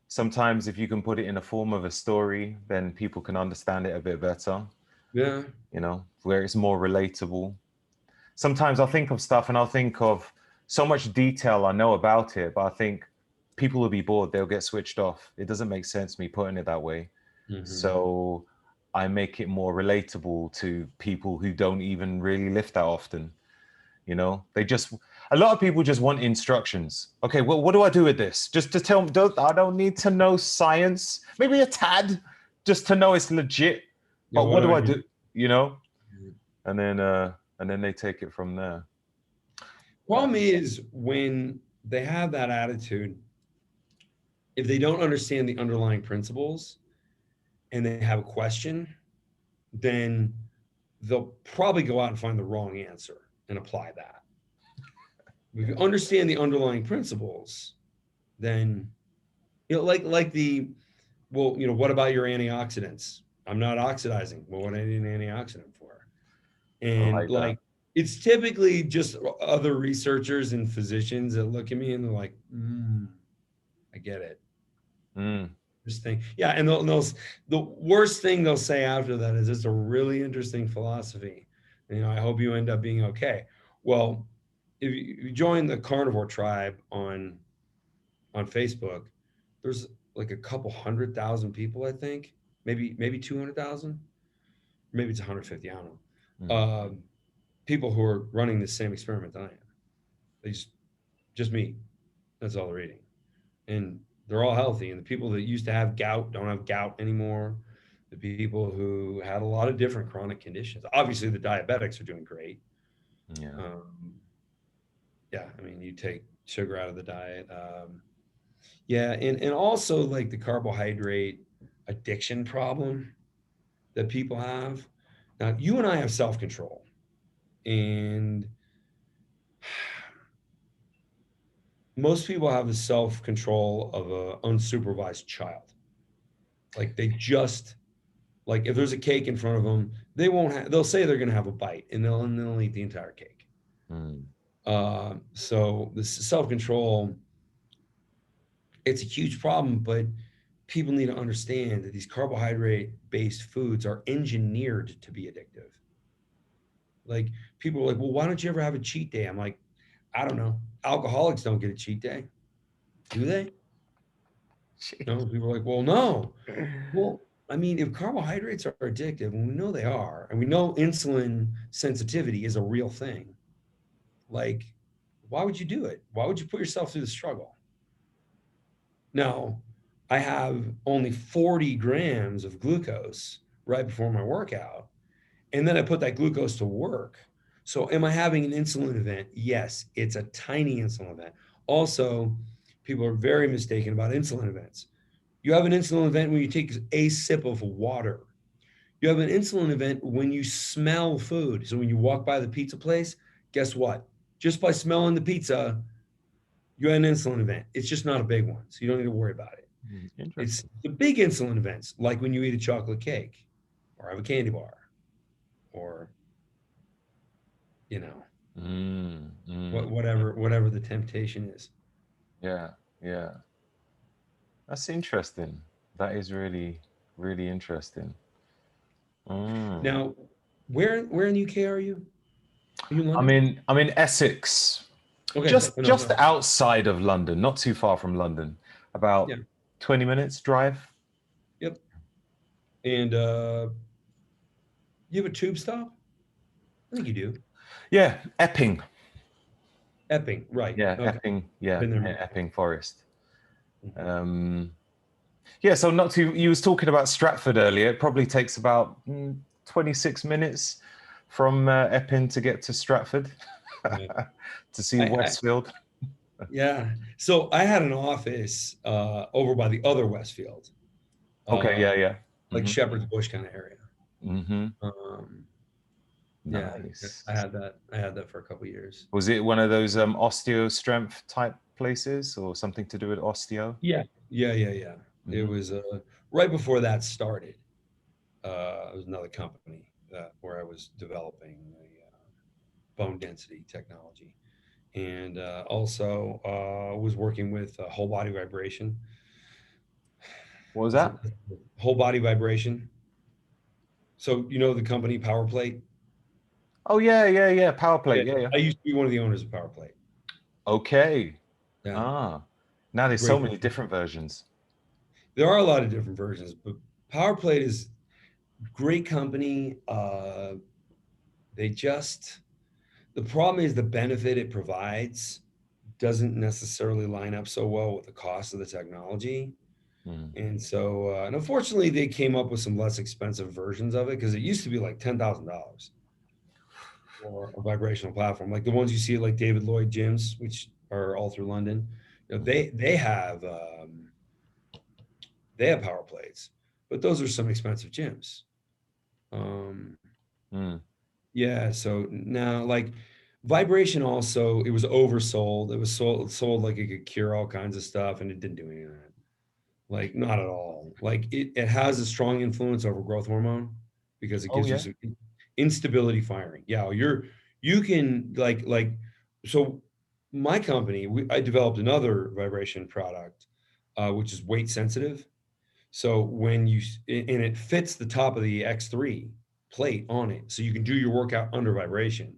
Sometimes if you can put it in a form of a story, then people can understand it a bit better, Yeah. where it's more relatable. Sometimes I'll think of stuff and I'll think of so much detail I know about it, but I think people will be bored, they'll get switched off. It doesn't make sense me putting it that way. Mm-hmm. So I make it more relatable to people who don't even really lift that often. A lot of people just want instructions. Okay, well, what do I do with this? Just to tell them, I don't need to know science, maybe a tad, just to know it's legit. Yeah, But what do I do? do? You know, and then they take it from there. Problem is when they have that attitude, if they don't understand the underlying principles and they have a question, then they'll probably go out and find the wrong answer and apply that. If you understand the underlying principles, then like the what about your antioxidants? I'm not oxidizing. Well, what do I need an antioxidant for? I And like that. it's typically just other researchers and physicians that look at me and they're like, I get it. Mm. Interesting. Yeah, and the worst thing they'll say after that is, it's a really interesting philosophy. I hope you end up being okay. Well, if you join the carnivore tribe on Facebook, there's like a couple 100,000 people, I think, maybe 200,000, maybe it's 150. I don't know. People who are running the same experiment that I am. They just me. That's all they're eating, and they're all healthy. And the people that used to have gout don't have gout anymore. The people who had a lot of different chronic conditions. Obviously, the diabetics are doing great. Yeah. Yeah, I mean, you take sugar out of the diet. Yeah, and also like the carbohydrate addiction problem that people have. Now, you and I have self-control, and most people have the self-control of an unsupervised child. Like they just like if there's a cake in front of them, they'll say they're going to have a bite, and they'll eat the entire cake. Mm. So the self-control, it's a huge problem, but people need to understand that these carbohydrate-based foods are engineered to be addictive. Like people are like, well, why don't you ever have a cheat day? I'm like, I don't know. Alcoholics don't get a cheat day, do they? No. People are like, well, no. Well, I mean, if carbohydrates are addictive, and we know they are, and we know insulin sensitivity is a real thing, like, why would you do it? Why would you put yourself through the struggle? Now, I have only 40 grams of glucose right before my workout, and then I put that glucose to work. So, am I having an insulin event? Yes, it's a tiny insulin event. Also, people are very mistaken about insulin events. You have an insulin event when you take a sip of water. You have an insulin event when you smell food. So when you walk by the pizza place, guess what? Just by smelling the pizza, you had an insulin event. It's just not a big one, so you don't need to worry about it. It's Interesting. the big insulin events, like when you eat a chocolate cake or have a candy bar or, you know, whatever the temptation is. Yeah, yeah. That's interesting. That is really, really interesting. Now, where in the UK are you? Are you in I'm London? in I'm in Essex, Okay. just outside of London, not too far from London, Yeah. about 20 minutes drive. Yep. And you have a tube stop? I think you do. Yeah, Epping. Epping, right. Yeah, Okay. Epping. Yeah, Been there yeah, many times. Epping Forest. Mhm. Um, yeah, so not too. You was talking about Stratford earlier. It probably takes about 26 minutes from Epping to get to Stratford Right. to see I Westfield. yeah. So I had an office over by the other Westfield, Okay, uh, yeah, yeah. like Hmm. Shepherd's Bush kind of area. Hmm. Um, yeah, I Nice. had that. I had that for a couple of years. Was it one of those osteo strength type places or something to do with osteo? Yeah. Yeah. It Hmm. was right before that started, there was another company where I was developing bone density technology, and also was working with whole body vibration. What was That's a that? whole body vibration. So you know the company Power Plate? Oh yeah. Power Yeah. plate. Yeah, yeah. I used to be one of the owners of Power Plate. Okay. Yeah, Ah. Now there's so great. many different versions. There are a lot of different versions, but Power Plate is great company. They just the problem is the benefit it provides doesn't necessarily line up so well with the cost of the technology. Mm. And so, and unfortunately, they came up with some less expensive versions of it because it used to be like $10,000 for a vibrational platform, like the ones you see at like David Lloyd gyms, which are all through London. You know, they have power plates, but those are some expensive gyms. Um, Mm. yeah, so now like vibration also it was oversold. It was sold like it could cure all kinds of stuff, and it didn't do any of that. Like not at all. Like it has a strong influence over growth hormone because it Oh gives you yeah. some instability firing. Yeah, you can so my company, I developed another vibration product, which is weight sensitive. So when and it fits the top of the X3 plate on it, so you can do your workout under vibration.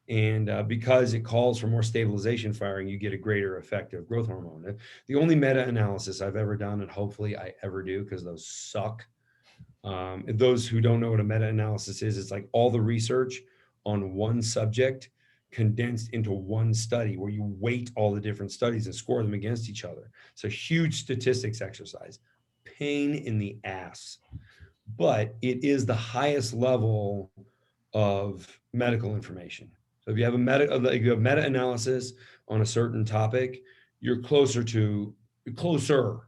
And because it calls for more stabilization firing, you get a greater effect of growth hormone. The only meta-analysis I've ever done, and hopefully I ever do, because those suck. Those who don't know what a meta-analysis is, it's like all the research on one subject condensed into one study where you weight all the different studies and score them against each other. It's a huge statistics exercise. Pain in the ass. But it is the highest level of medical information. So if you have if you have meta-analysis on a certain topic, you're closer.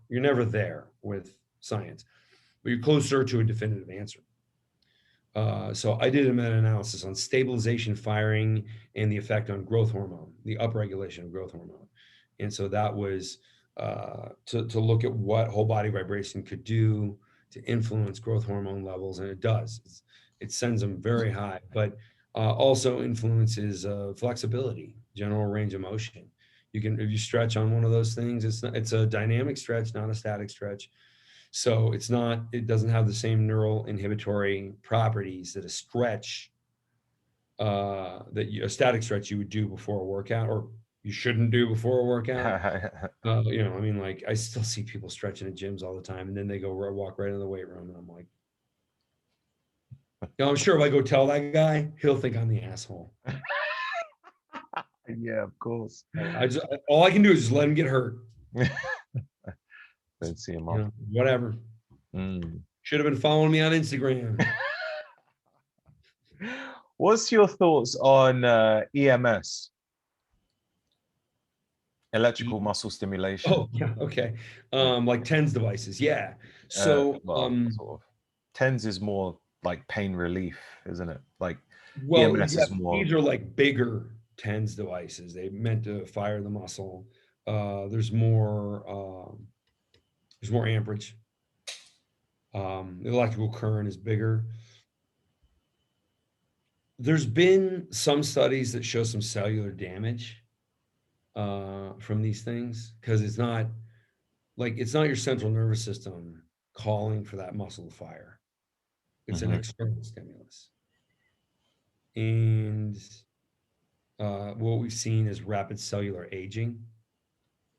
You're never there with science, but you're closer to a definitive answer. So I did a meta-analysis on stabilization firing and the effect on growth hormone, the upregulation of growth hormone. And so that was to look at what whole body vibration could do to influence growth hormone levels, and it does. It sends them very high, but also influences flexibility, general range of motion. You can, if you stretch on one of those things, it's a dynamic stretch, not a static stretch. So it doesn't have the same neural inhibitory properties that a static stretch you would do before a workout, or you shouldn't do before a workout. I mean, like I still see people stretching at gyms all the time, and then they go walk right into the weight room, and I'm like, I'm sure if I go tell that guy, he'll think I'm the asshole. Yeah, of course. All I can do is just let him get hurt. Don't see him off. Whatever. Mm. Should have been following me on Instagram. What's your thoughts on EMS, electrical muscle stimulation? Oh yeah, okay. Like TENS devices, yeah. So Well, sort of. TENS is more like pain relief, isn't it? Like well, EMS yeah, is more. these are like bigger TENS devices. They meant to fire the muscle. There's more amperage. The electrical current is bigger. There's been some studies that show some cellular damage from these things because it's not your central nervous system calling for that muscle to fire. It's an Mhm. external stimulus. And what we've seen is rapid cellular aging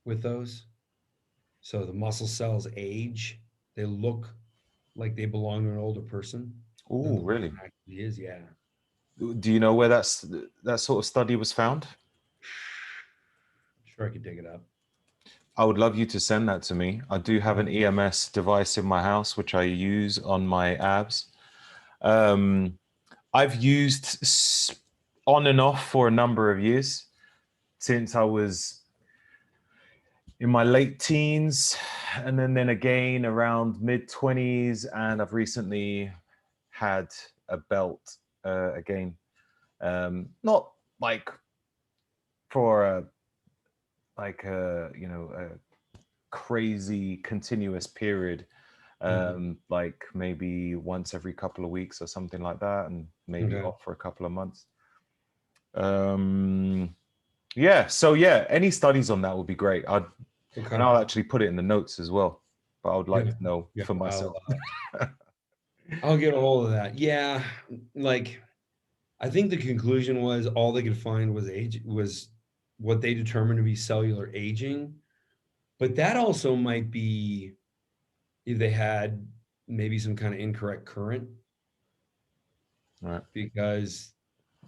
with those. So the muscle cells age, they look like they belong to an older person than Oh, the person really? actually is. Yeah. Do you know where that sort of study was found? I'm sure I could dig it up. I would love you to send that to me. I do have an EMS device in my house, which I use on my abs. Um, I've used on and off for a number of years since I was in my late teens, and then again around mid 20s, and I've recently had a belt again. Not like for a crazy continuous period, like maybe once every couple of weeks or something like that, and maybe off for a couple of months. Yeah, so yeah, any studies on that would be great. And I'll actually put it in the notes as well, but I would like to know for myself. I'll get a hold of that. Yeah, like I think the conclusion was all they could find was what they determined to be cellular aging, but that also might be if they had maybe some kind of incorrect current, Right. because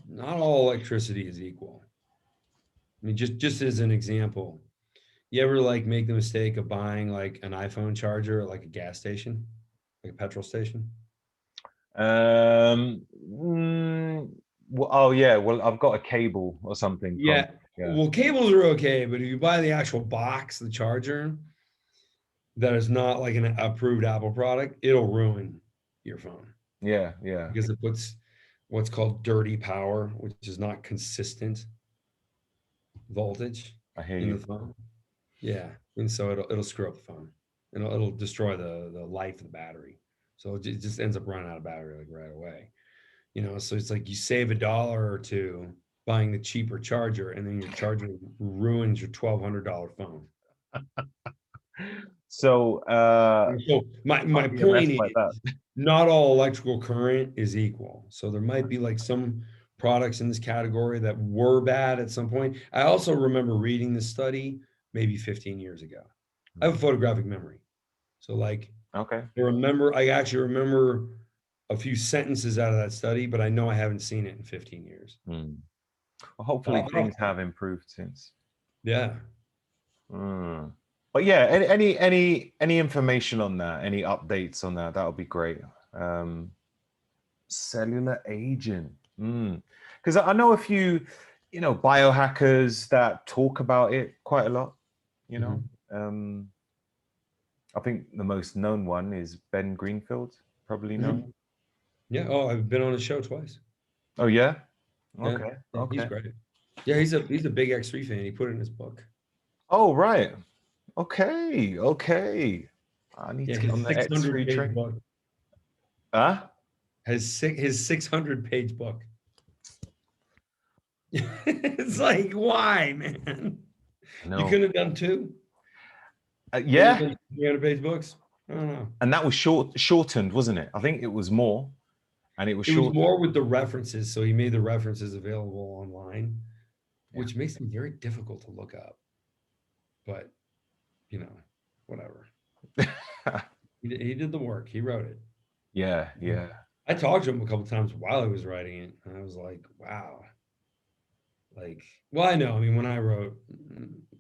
not all electricity is equal. I mean, just as an example, you ever like make the mistake of buying like an iPhone charger at like a gas station, like a petrol station? Oh yeah, well I've got a cable or something from, Yeah. Well, cables are okay, but if you buy the actual box, the charger, that is not like an approved Apple product, it'll ruin your phone yeah because it puts what's called dirty power, which is not consistent voltage I hear in you. the phone. Yeah, and so it'll screw up the phone, and it'll destroy the life of the battery. So it just ends up running out of battery like right away. So it's like you save $1 or $2 buying the cheaper charger, and then your charger ruins your $1,200 phone. So So my point is, not all electrical current is equal. So there might be like some products in this category that were bad at some point. I also remember reading this study maybe 15 years ago. I have a photographic memory. So like, okay. I actually remember a few sentences out of that study, but I know I haven't seen it in 15 years. Well, hopefully things have improved since. Yeah. But yeah, any information on that, any updates on that, that would be great. Cellular aging. Because I know a few, biohackers that talk about it quite a lot, I think the most known one is Ben Greenfield, probably known. Yeah. Oh, I've been on his show twice. Oh yeah? Yeah. Okay. Yeah, Okay. he's great. Yeah, he's a big X3 fan. He put it in his book. Oh, right. Okay. Okay. I need to get on the X3 page train. book. Huh? His 600-page book. It's like, why, man? No. You couldn't have done two? Yeah. 300-page books? I don't know. And that was shortened, wasn't it? I think it was more. And it was It was short. more with the references. So he made the references available online, which makes them very difficult to look up. But, whatever. He did the work. He wrote it. Yeah. Yeah. I talked to him a couple times while he was writing it, and I was like, wow. Like, well, I know. I mean, when I wrote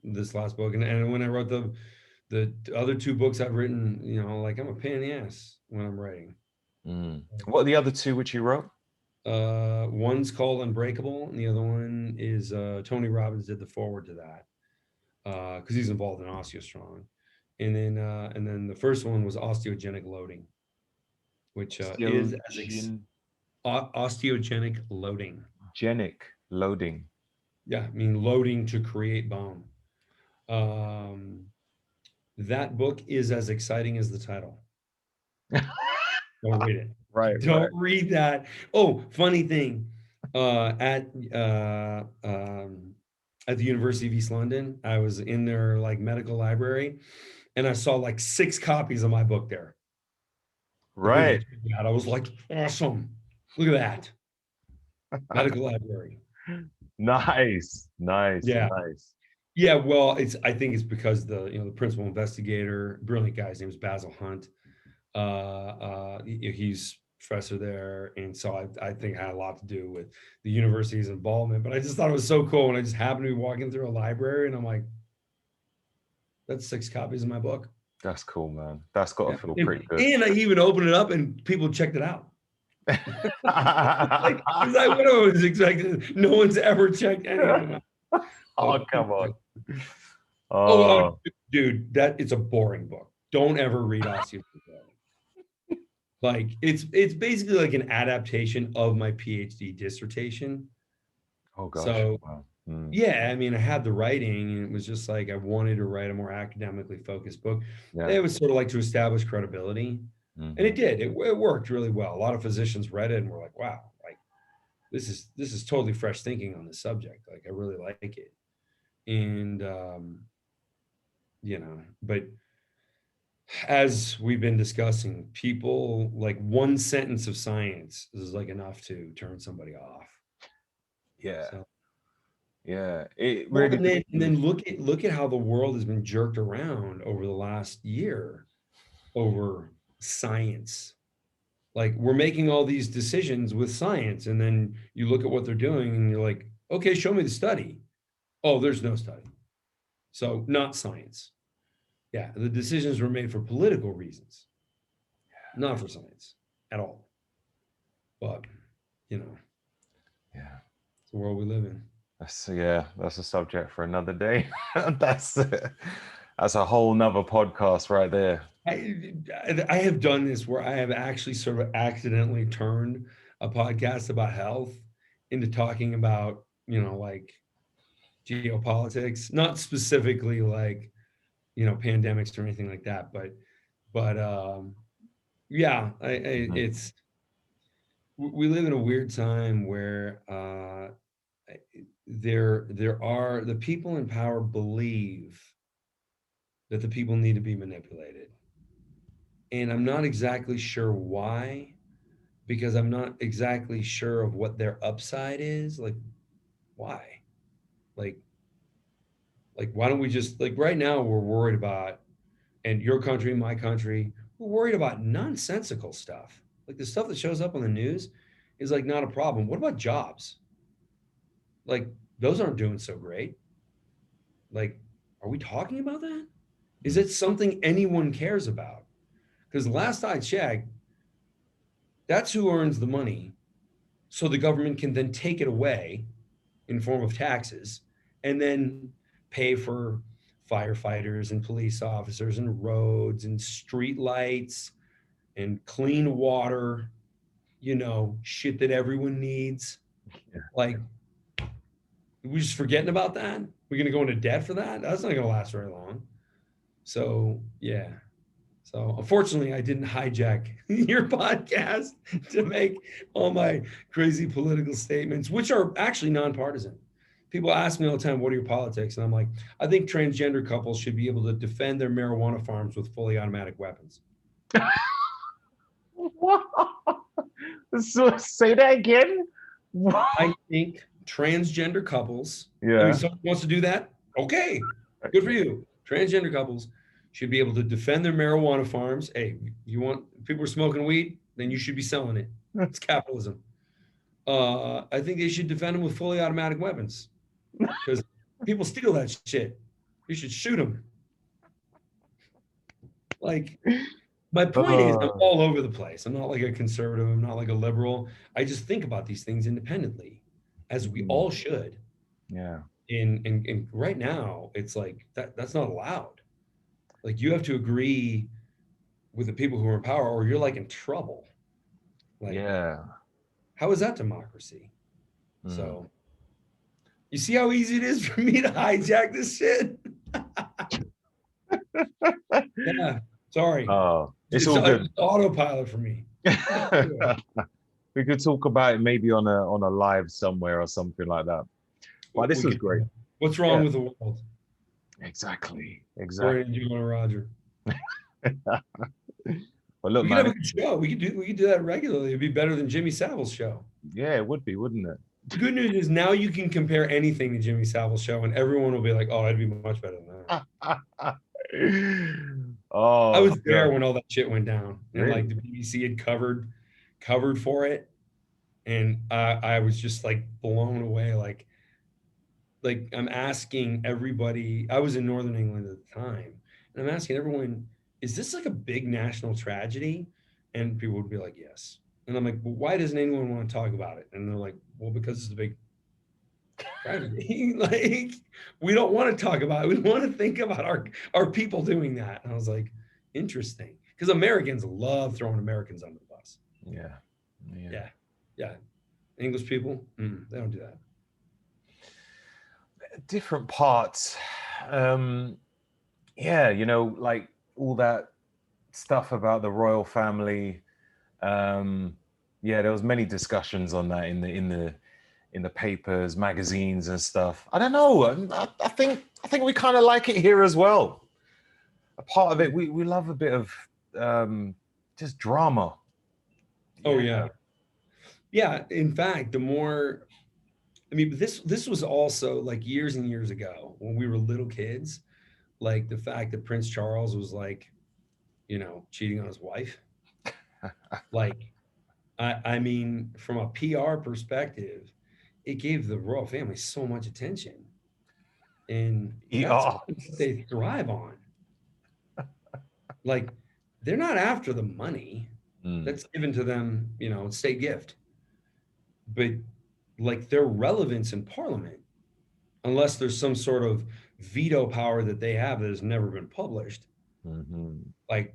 this last book, and when I wrote the other two books I've written, like I'm a pain in the ass when I'm writing. What are the other two which you wrote? One's called Unbreakable, and the other one is Tony Robbins did the forward to that because he's involved in OsteoStrong, and then the first one was Osteogenic Loading, which is osteogenic loading. Genic loading. Yeah, I mean loading to create bone. That book is as exciting as the title. Don't read it. Right. Don't read that. Oh, funny thing. At the University of East London, I was in their like medical library, and I saw like 6 copies of my book there. Right. I was like, awesome. Look at that. Medical library. Nice. Yeah. Yeah, well, I think it's because the principal investigator, brilliant guy, his name is Basil Hunt. He's professor there, and so I think it had a lot to do with the university's involvement. But I just thought it was so cool, and I just happened to be walking through a library, and I'm like, "That's 6 copies of my book." That's cool, man. That's got to feel pretty good. And I even opened it up, and people checked it out. Like, I was expecting. No one's ever checked any of them out. Oh, come on. Oh, dude, it's a boring book. Don't ever read Osteopathy. Like it's basically like an adaptation of my PhD dissertation. Oh gosh. So wow. Yeah, I mean, I had the writing, and it was just like I wanted to write a more academically focused book. Yeah. It was sort of like to establish credibility, and it did. It worked really well. A lot of physicians read it and were like, "Wow, like this is totally fresh thinking on this subject. Like, I really like it." And but as we've been discussing, people like one sentence of science is like enough to turn somebody off. Yeah. So. Yeah, it Well, really. and then look at how the world has been jerked around over the last year over science. Like, we're making all these decisions with science, and then you look at what they're doing and you're like, okay, show me the study. Oh, there's no study. So not science. Yeah, the decisions were made for political reasons, not for science at all. But Yeah, it's the world we live in. that's a subject for another day. That's a whole nother podcast right there. I have done this where I have actually sort of accidentally turned a podcast about health into talking about, like geopolitics, not specifically like, pandemics or anything like that, but yeah, it's, we live in a weird time where there are the people in power believe that the people need to be manipulated. And I'm not exactly sure why, because I'm not exactly sure of what their upside is. Like, why? Like, why don't we just, like, right now we're worried about, and your country, my country, we're worried about nonsensical stuff. Like, the stuff that shows up on the news is like not a problem. What about jobs? Like, those aren't doing so great. Like, are we talking about that? Is it something anyone cares about? Because last I checked, that's who earns the money. So the government can then take it away in form of taxes and then pay for firefighters and police officers and roads and street lights and clean water, shit that everyone needs. Yeah. Like, we just forgetting about that? We're going to go into debt for that? That's not going to last very long. So, yeah. So unfortunately, I didn't hijack your podcast to make all my crazy political statements, which are actually nonpartisan. People ask me all the time, what are your politics? And I'm like, I think transgender couples should be able to defend their marijuana farms with fully automatic weapons. So, say that again. I think transgender couples, I Yeah. mean, someone wants to do that. Okay, good for you. Transgender couples should be able to defend their marijuana farms. Hey, you want people are smoking weed, then you should be selling it. It's capitalism. I think they should defend them with fully automatic weapons, because people steal that shit. You should shoot them. Like, my point is, I'm all over the place. I'm not like a conservative. I'm not like a liberal. I just think about these things independently, as we all should. Yeah. And right now, it's like that's not allowed. Like, you have to agree with the people who are in power, or you're like in trouble. Like, Yeah. how is that democracy? So, you see how easy it is for me to hijack this shit? Yeah, sorry. Oh, it's all good. Autopilot for me. We could talk about it maybe on a live somewhere or something like that. But this was great. What's wrong with the world? Exactly. According to Julian Roger. Well, look, we man, could have a good show. We could do that regularly. It'd be better than Jimmy Savile's show. Yeah, it would be, wouldn't it? The good news is now you can compare anything to Jimmy Savile's show, and everyone will be like, "Oh, it'd be much better than that." Oh, I was there when all that shit went down, and really? like the BBC had covered for it, and I was just like blown away. Like I'm asking everybody. I was in Northern England at the time, and I'm asking everyone, "Is this like a big national tragedy?" And people would be like, "Yes." And I'm like, "Well, why doesn't anyone want to talk about it?" And they're like, "Well, because it's a big tragedy." Like, we don't want to talk about it. We want to think about our people doing that. And I was like, interesting, because Americans love throwing Americans under the bus. Yeah. English people, they don't do that. different parts. Yeah, you know, like all that stuff about the royal family. Yeah, there was many discussions on that in the papers, magazines, and stuff. I don't know. I think we kind of like it here as well. A part of it, we love a bit of just drama. Oh yeah. Yeah. In fact, the more, I mean, this was also like years and years ago when we were little kids, like the fact that Prince Charles was like, cheating on his wife. Like, I mean, from a PR perspective, it gave the royal family so much attention. And that's Yeah. what they thrive on. Like, they're not after the money Mm, that's given to them, state gift, but like their relevance in parliament, unless there's some sort of veto power that they have that has never been published, mhm. like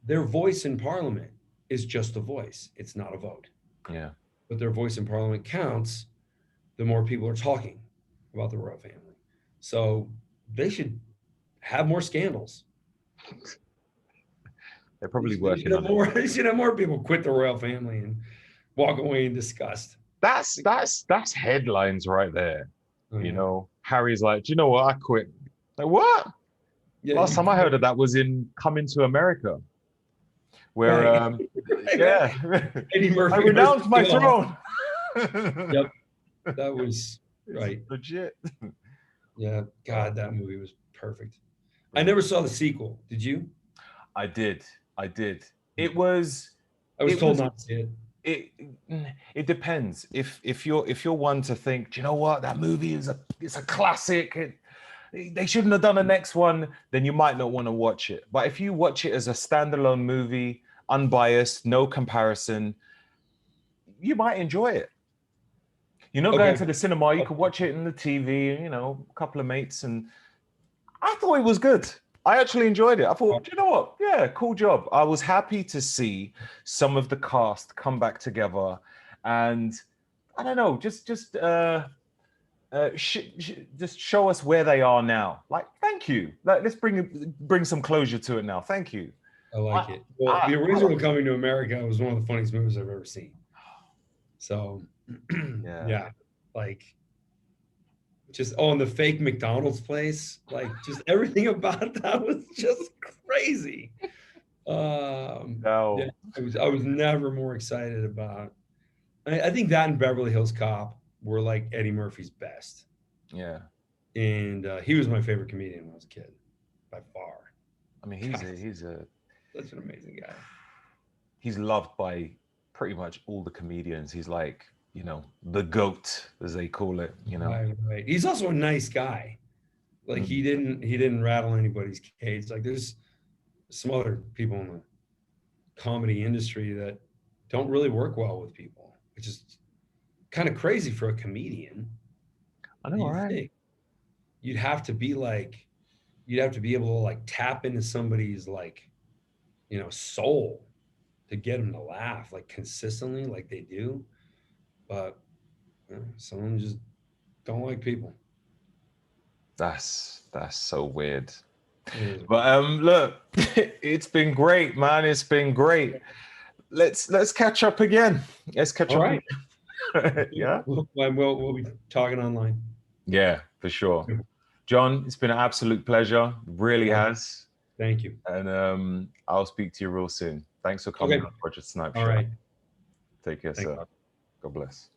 their voice in parliament is just a voice. It's not a vote. Yeah. But their voice in parliament counts the more people are talking about the royal family. So they should have more scandals. They're They probably should, they working should have on it. more. They should have more people quit the royal family and walk away in disgust. That's headlines right there. Oh, You yeah. know, Harry's like, do you know what? I quit. Like, what? Yeah, Last time I heard of that was in Coming to America, where right. Right. yeah, Eddie I Murphy goes renounced my to jail. throne. Yep, that was It's right. legit. Yeah, God, that movie was perfect. I never saw the sequel. Did you? I did. I did. It was. I was It told was. not to see it. It. It depends. If you're one to think, do you know what, that movie is a classic. They shouldn't have done a next one. Then you might not want to watch it. But if you watch it as a standalone movie, unbiased, no comparison, you might enjoy it. You're not going Okay. to the cinema. You could watch it in the TV. A couple of mates, and I thought it was good. I actually enjoyed it. I thought, you know what? Yeah, cool job. I was happy to see some of the cast come back together, and I don't know, just show us where they are now. Like, thank you. Like, let's bring some closure to it now. Thank you. I like I, it. Well, I, the I original like Coming to America was one of the funniest movies I've ever seen. So, Yeah. yeah, like just and the fake McDonald's place, like just everything about that was just crazy. Yeah, No. I was never more excited about. I think that and Beverly Hills Cop were like Eddie Murphy's best, Yeah. and he was my favorite comedian when I was a kid, by far. I mean, he's God, a he's a such an amazing guy. he's loved by pretty much all the comedians. He's like, the GOAT, as they call it. Right. He's also a nice guy. Like he didn't rattle anybody's cage. Like there's some other people in the comedy industry that don't really work well with people, which is kind of crazy for a comedian. I know, You right? think you'd have to be able to like tap into somebody's like, soul to get them to laugh like consistently like they do. But some of them just don't like people. That's so weird. It is. But look, it's been great, man. It's been great. Let's catch up again. Let's catch All up right. again. Yeah. We'll be talking online. Yeah, for sure. John, it's been an absolute pleasure. Really All right. has. Thank you. And I'll speak to you real soon. Thanks for coming Okay. on Roger Snipe All Show. right. Take care, Thanks, sir. Bob. God bless.